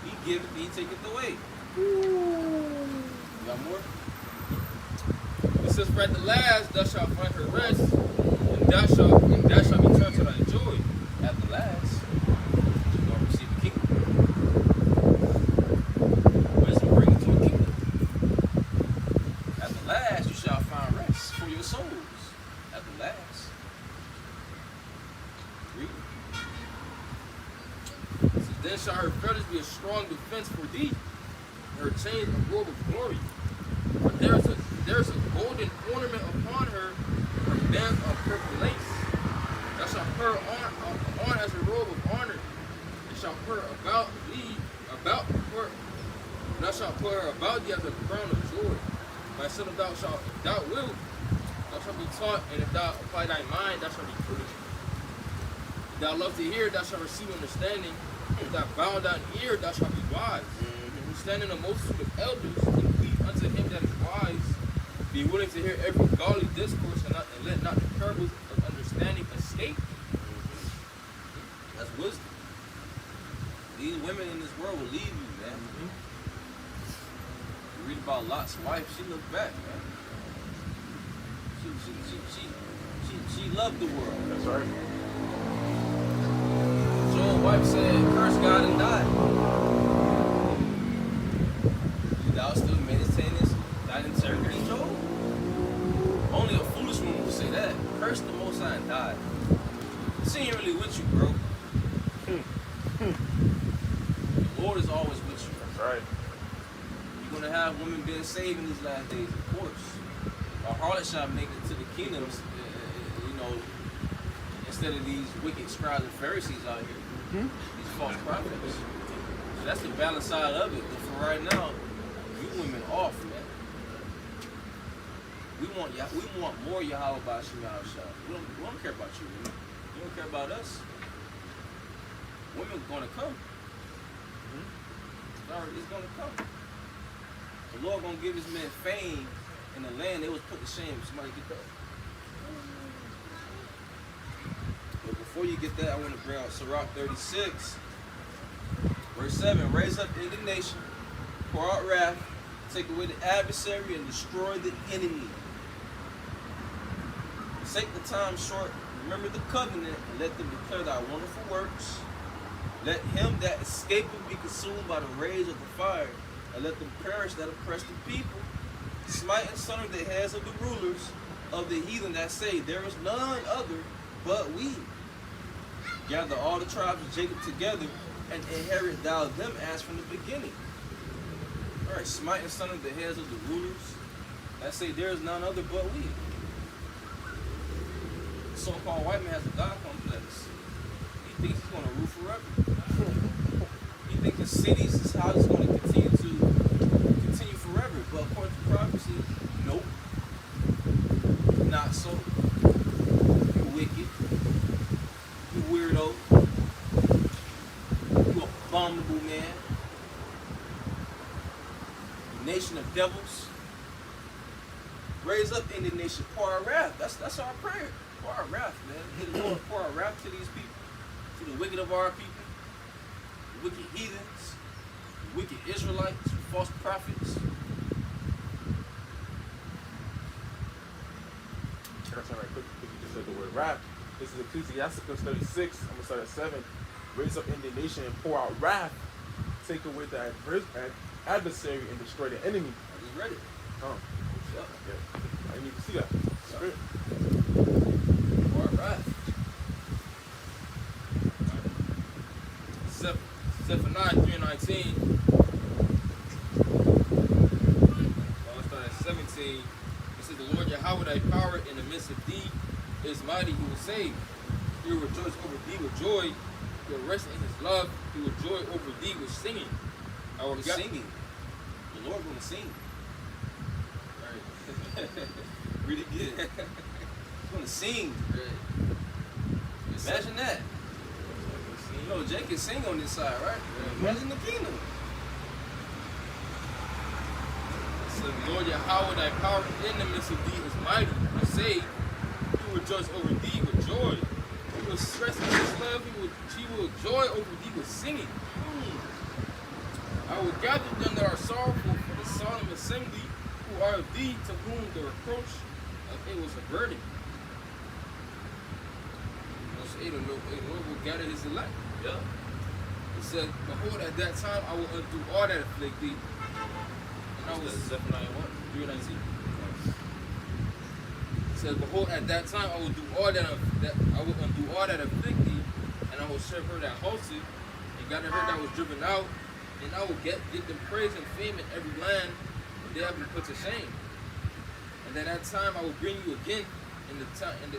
He giveth, he taketh away. You got more? It says, for at the last thou shalt find her rest, and thou shalt be turned to thy joy. At the last, you're going to receive a kingdom. Wisdom brings you to a kingdom. At the last, you shall find rest for your souls. At the last. Read. It says, then shall her feathers be a strong defense for thee, and her chains a robe of glory. For there is a golden ornament upon her, her bands of purple lace. Thou shalt put her on as a robe of honor, and shalt put her about thee, thou shalt put her about thee as a crown of joy. My son, if thou shalt be taught, and if thou apply thy mind, thou shalt be prudent. If thou love to hear, thou shalt receive understanding. If thou bow thine ear, thou shalt be wise. Who stand in a multitude of elders, and cleave unto him that is wise. Be willing to hear every godly discourse, and let not the parables of understanding escape. That's wisdom. These women in this world will leave you, man. You read about Lot's wife, she looked back, man. She loved the world. That's right. Joel's wife said, curse God and die. Thou still maintainest thine integrity, Joel? Only a foolish woman would say that. Curse the Most High and die. She ain't really with you, bro. The Lord is always with you. That's right. You're going to have women being saved in these last days, of course. A harlot shall make it to the kingdoms, you know, instead of these wicked scribes and Pharisees out here. These false prophets. So that's the balance side of it. But for right now, you women off, man. We want more Yahweh Bashim Yahushua. We don't care about you, women. You don't care about us. Women gonna come. It's gonna come. The Lord gonna give his men fame in the land they was put to shame. Somebody get that. But before you get that, I want to bring out Sirach 36, verse 7. Raise up indignation, pour out wrath, take away the adversary, and destroy the enemy. Take the time short, remember the covenant, and let them declare thy wonderful works. Let him that escapeth be consumed by the rage of the fire, and let them perish that oppress the people. Smite and sunder the heads of the rulers of the heathen that say, there is none other but we. Gather all the tribes of Jacob together, and inherit thou them as from the beginning. All right, smiting some of the heads of the rulers. I say there is none other but we. The so-called white man has a God complex. He thinks he's going to rule forever. He thinks the cities is how it's going to continue forever. But according to prophecy, nope. Not so. You wicked. You weirdo. You abominable man. You nation of devils. Raise up indignation, pour our wrath. That's our prayer. Pour our wrath, man. May the Lord pour our wrath to these people, to the wicked of our people, the wicked heathens, the wicked Israelites, the false prophets. Right quick, because you just said the word wrath. This is Ecclesiasticus 36. I'm gonna start at 7. Raise up indignation and pour out wrath. Take away the adversary and destroy the enemy. I just read it. Oh. Yeah. I need to see that. Spirit. Pour our wrath. Zephaniah 3:19. I'll start at 17. It says, the Lord Yahweh, thy power in the midst of thee is mighty. He will save. He will rejoice over thee with joy. He will rest in his love. He will joy over thee with singing. Singing. The Lord going to sing. Read it again. He's going to sing. Imagine that. You know, Jake can sing on this side, right? Imagine the kingdom. So the Lord Yahweh, thy power in the midst of thee is mighty. He will save. He will rejoice over thee with joy. He will stress in his love. He will joy over thee with singing. I will gather them that are sorrowful for the solemn assembly, who are of thee, to whom the reproach of it was a burden. Verse 8, the Lord will gather his elect. Yeah. It said, behold, at that time I will undo all that afflict thee. And I was Zephaniah 3:19. It says, behold, at that time I will do all that I will undo all that afflict thee, and I will serve her that halted, and gather her that was driven out, and I will get them praise and fame in every land, and they have been put to shame. And at that time I will bring you again in the time, and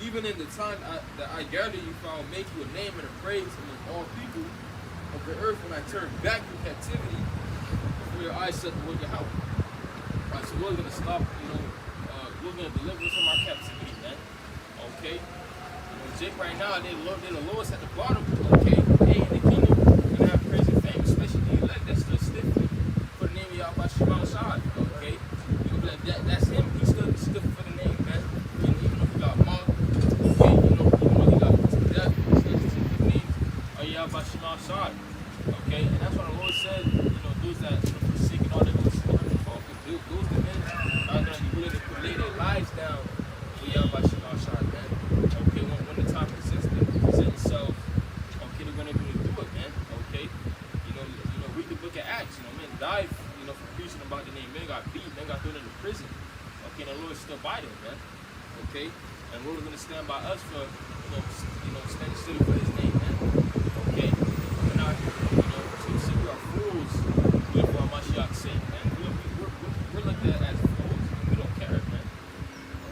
even in the time that I gather you, for I will make you a name and a praise among all people of the earth when I turn back your captivity before your eyes set the word Yahweh. Alright, so we're gonna stop, we're gonna deliver us from our captivity, man. Okay? Jake right now, they're the lowest at the bottom, okay? They in the kingdom, we're gonna have praise and fame, especially the elect that stood stiff for the name of Yahweh Shema Shad, okay? That's him, he stood stiff for the name, man. And even though he got mocked, okay, even though he got put to death, he stood stiff for the name of Yahweh Shema Shad, okay? And that's what the Lord said, those that forsaken all that goes those the men are gonna be willing to lay their lives down for Yahweh Shema Shad, man. Okay, when the time presents itself, okay, they're gonna be able to do it, man. Okay, read the book of Acts. Men died, for preaching about the name. Men got beat, men got thrown into prison. Okay, and the Lord stood by them, man. Okay, and the Lord is gonna stand by us for, standing still for His name, man. Okay, we're not, to see we are fools for our Mashiach's sake, man. We're looked at as fools, and we don't care, man.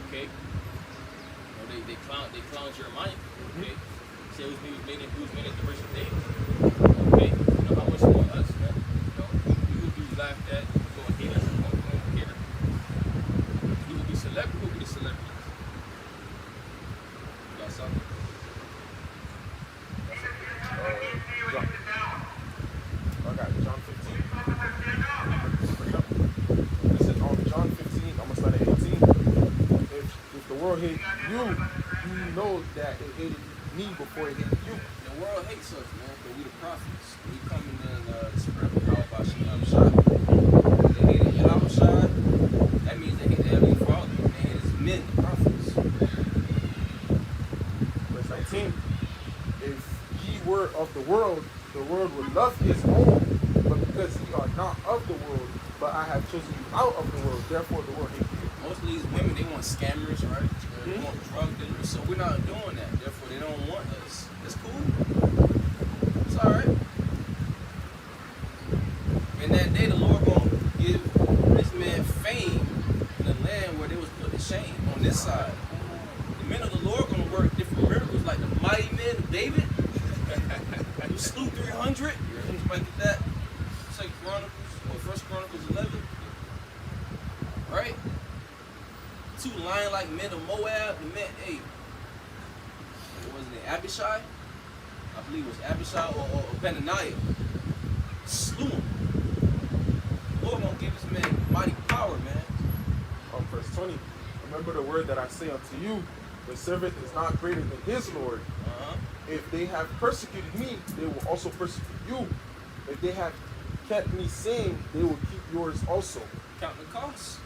Okay. They clown Jeremiah. Okay, say it was made at the verse of David. Okay, how much more us, man? We will be laughed at, go and hate us, and won't care. We will be celebrities. We will be the celebrities. You got something? I got John 15. This is on John 15. I'm gonna start at 18. If the world hate you, you know that it hated me before it hated you. The world hates us, man, but we the prophets. We come in and spread the power about Shem Shad. They hated Yahweh Shad. That means they hate the Heavenly Father. They hate his men, the prophets. Verse 19. If ye were of the world would love his own, but because ye are not of the world, but I have chosen you out of the world, therefore the world hates you. Most of these women, they want scammers, right? They want drug dealers, so we're not doing that. Therefore, they don't want us. That's cool. on this side. The men of the Lord gonna work different miracles, like the mighty men of David, who slew 300. You might get that. Second Chronicles or First Chronicles 11, right? 2 lion-like men of Moab. The men, hey, what was it? Abishai? I believe it was Abishai or Benaniah. Slew him. Lord gonna give this man mighty power, man. Verse 20. Remember the word that I say unto you, the servant is not greater than his Lord. If they have persecuted me, they will also persecute you. If they have kept me sane, they will keep yours also. Count the cost.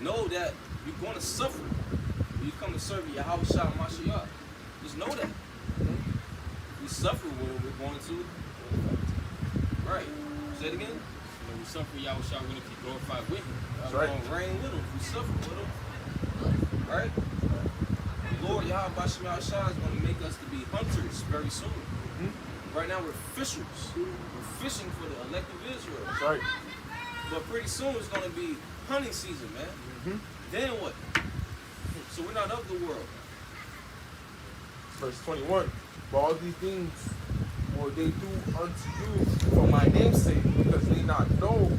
Know that you're going to suffer when you come to serve Yahweh Shah Mashiach. Just know that. We suffer when we're going to. Right. Say it again. When we suffer, Yahweh shall really be glorified with him. That's We're right. going to reign with him. We suffer with him. Right? The Lord Yahweh Shah is going to make us to be hunters very soon. Right now we're fishers. We're fishing for the elect of Israel. That's right. But pretty soon it's going to be hunting season, man. Then what? So we're not of the world. Verse 21. For all these things will they do unto you for my name's sake, because they know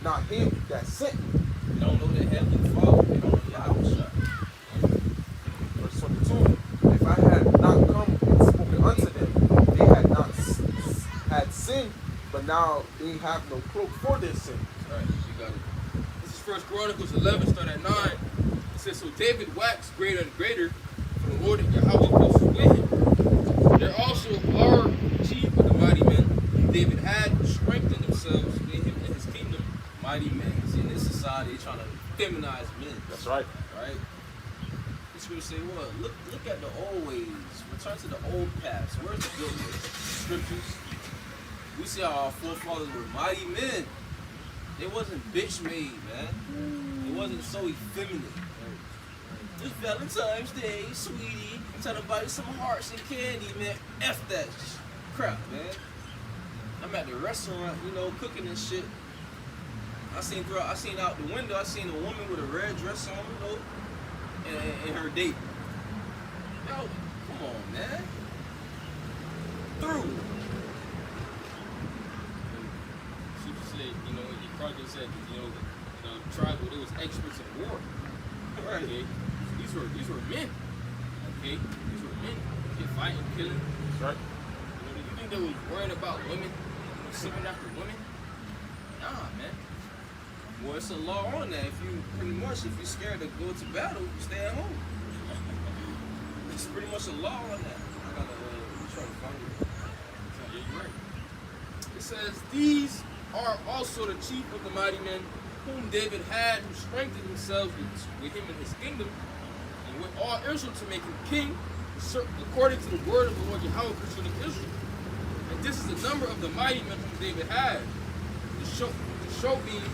not him that sent me. They don't know their heavenly Father. They don't know Yahweh Shah. Verse 22. If I had not come and spoken unto them, they had not had sin, but now they have no cloak for their sin. All right, you got it. This is First Chronicles 11, start at 9. It says, so David waxed greater and greater, for the Lord and Yahweh was with him. There also are chief of the mighty men whom David had, who strengthened themselves with him in his kingdom. Mighty men. See, in this society, they're trying to feminize men. That's right. Right? It's going to say, what? Look at the old ways. Return to the old past. Where's the good ways? Scriptures. We see how our forefathers were mighty men. They wasn't bitch made, man. It wasn't so effeminate. It's Valentine's Day, sweetie. I'm trying to buy you some hearts and candy, man. F that crap, man. I'm at the restaurant, you know, cooking and shit. I seen out the window, I seen a woman with a red dress on, you know, and her date. Yo, come on, man. Through. She said, you know, your Carter said, you know, the tribal, they was experts in war. Right. Okay? These were men. Okay? These were men. They fighting, killing. That's right. You know, do you think they was worrying about women? Seeking after women? Nah, man. Well, it's a law on that. If you're scared to go to battle, you stay at home. It's pretty much a law on that. I gotta try to find it. Yeah, you're right. It says, these are also the chief of the mighty men whom David had, who strengthened themselves with him in his kingdom, and with all Israel to make him king, according to the word of the Lord Yahweh concerning Israel. And this is the number of the mighty men whom David had. The Shobi and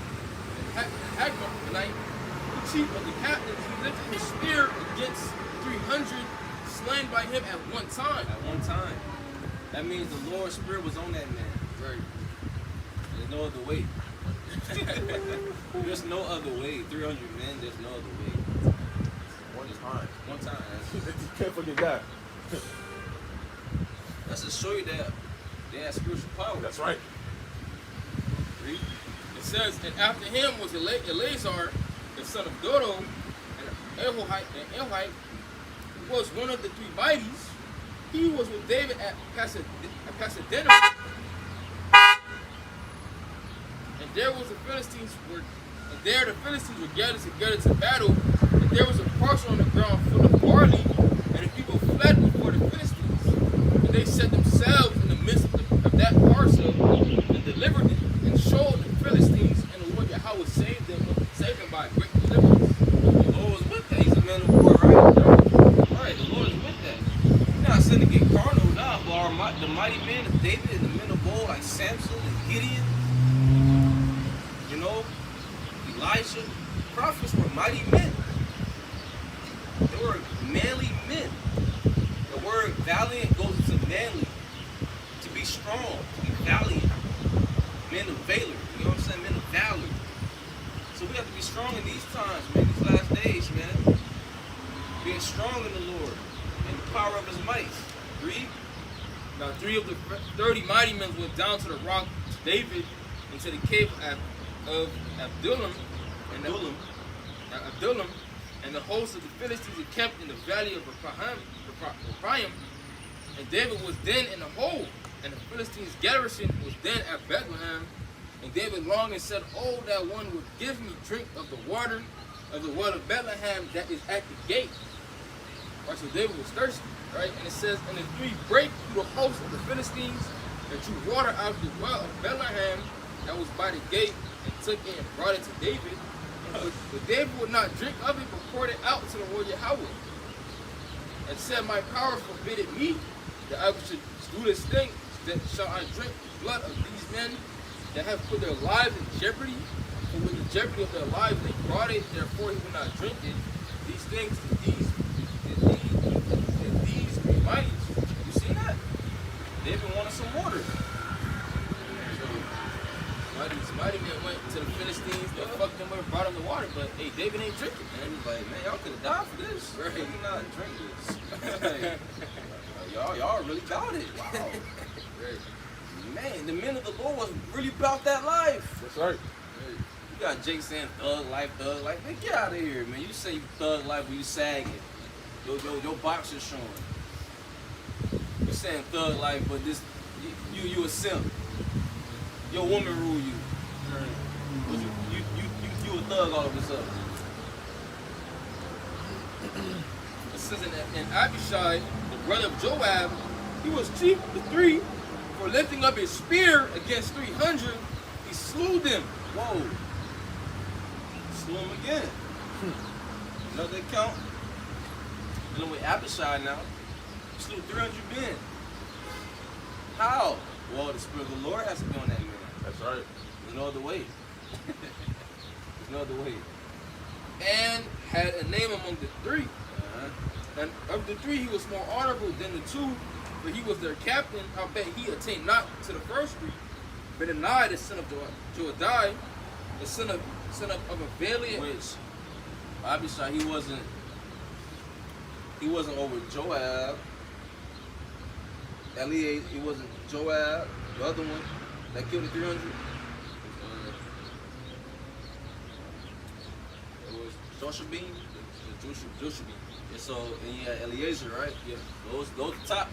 Hagmah, the chief of the captains, he lifted his spear against 300 slain by him at one time. At one time. That means the Lord's spirit was on that man. Right. There's no other way. There's no other way. 300 men, there's no other way. One time. One time. You can't forget that. That's to show you that they have spiritual power. That's right. Read. It says, and after him was Eleazar, the son of Dodo, and Elhite, who was one of the 3 mighties. He was with David at Pasadena. And there was the Philistines were gathered together to battle, and there was a parcel on the ground full of barley, and the people fled before the Philistines. And they set themselves in the midst of that parcel and delivered it, and showed the Philistines, and the Lord Yahweh saved them by a great deliverance. The Lord was with that. He's a man of war, right? Right, the Lord is with that. He's not saying to get carnal, nah, but the mighty men of David and the men of old like Samson and Gideon, you know, Elijah, prophets were mighty men. They were manly men. The word valiant goes into manly. To be strong, to be valiant. Men of valor. You know what I'm saying? Men of valor. So we have to be strong in these times, man. These last days, man. Being strong in the Lord and the power of His might. Read. Now 3 of the 30 mighty men went down to the rock to David into the cave of Adullam, and the host of the Philistines were kept in the valley of Rephaim. And David was then in the hole, and the Philistines' garrison was then at Bethlehem. And David longed and said, "Oh, that one would give me drink of the water of the well of Bethlehem that is at the gate." Right, so David was thirsty, right? And it says, "And the 3 break through the host of the Philistines, and drew water out of the well of Bethlehem that was by the gate, and took it and brought it to David. But David would not drink of it, but poured it out to the Lord Yahweh, and said, My power forbidded me that I should do this thing, that shall I drink the blood of these men that have put their lives in jeopardy? For with the jeopardy of their lives they brought it, therefore he would not drink it. These things, these 3 mighties." You see that? David wanted some water. So mighty men went to the Philistines, they fucked them up, brought them the water, but hey, David ain't drinking, And man. he's like, man, y'all could have died for this. Right. You not drink this. y'all really about it. Wow. Right. Man, the men of the Lord was really about that life. That's right. You got Jake saying thug life. Man, get out of here, man. You say thug life when you sagging. Your boxer's showing. You saying thug life, but this you a simp. Your woman rule you. But you a thug all of a sudden. It says in Abishai, the brother of Joab, he was chief of the 3 for lifting up his spear against 300. He slew them. Whoa. Slew him again. Another count. Dealing with Abishai now. He slew 300 men. How? Well, the Spirit of the Lord has to be on that man. That's right. There's no other way. There's no other way. And had a name among the 3. Uh-huh. And of the 3, he was more honorable than the 2, for he was their captain. I bet he attained not to the first 3. Benaniah, the son of Joadai, the son of Avaliah. Which Abishai, he wasn't over Joab. Eliab, he wasn't Joab, the other one that killed the 300. It was Joshabin. Joshua. And so, and you had Eliezer, right? Yeah. Those the top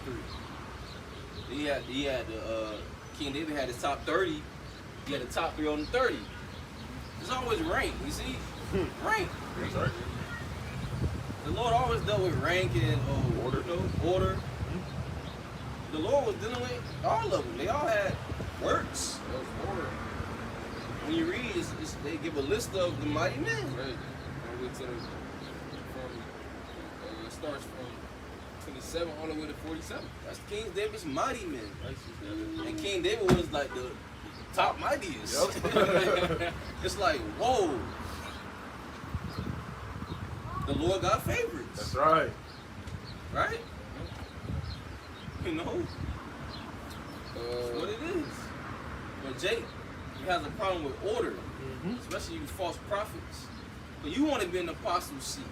3. He had the King David had his top 30. He had the top 3 on the 30. There's always rank, you see? Rank. That's right. The Lord always dealt with rank and Order. order. The Lord was dealing with all of them. They all had works. That was order. When you read, they give a list of the mighty men. Right. All the way to it starts from 27 all the way to 47. That's King David's mighty men. Right. And King David was like the top mightiest. Yep. It's like, whoa. The Lord got favorites. That's right. Right? You know? That's what it is. But Jake, you have a problem with order, especially you false prophets. But you want to be in the apostles' seat.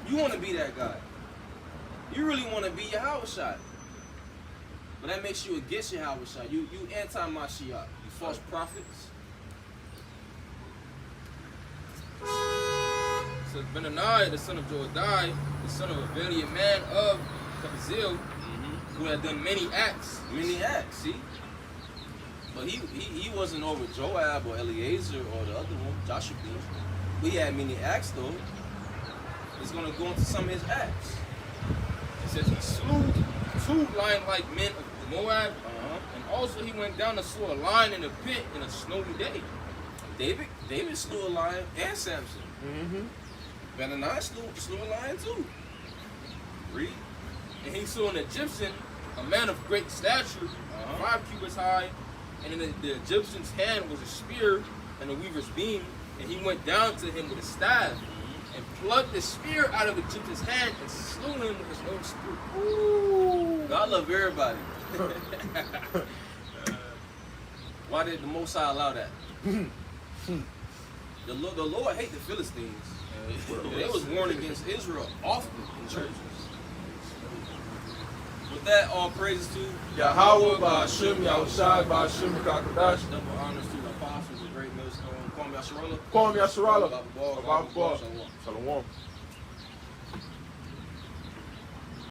You want to be that guy. You really want to be Yahushua. But that makes you against Yahushua. You anti-Mashiach. You false prophets. So Benaniah, the son of Joadai, the son of Avaliah, man of Kabazil, who had done many acts. Many acts, see? But he wasn't over Joab or Eliezer or the other one, Joshua. He had many acts though. He's going to go into some of his acts. It says he slew 2 lion-like men of Moab, and also he went down and slew a lion in a pit in a snowy day. David slew a lion and Samson. Benaniah slew a lion too. Read. And he slew an Egyptian, a man of great stature, 5 cubits high, and in the Egyptian's hand was a spear and a weaver's beam, and he went down to him with a staff, and plucked the spear out of the Egyptian's hand and slew him with his own spear. Ooh. God love everybody. Why did the Most High allow that? The Lord hate the Philistines. And they was warned against Israel often in churches. With that, all praises to Yahweh, Ba'ashem, Yahushai, Ba'ashem, Kakadash. double honors to the apostles, the great millstone. Kwame Yasharallah. Kwame Yasharallah. Baba Ball. Baba Ball. Shalom. Shalom.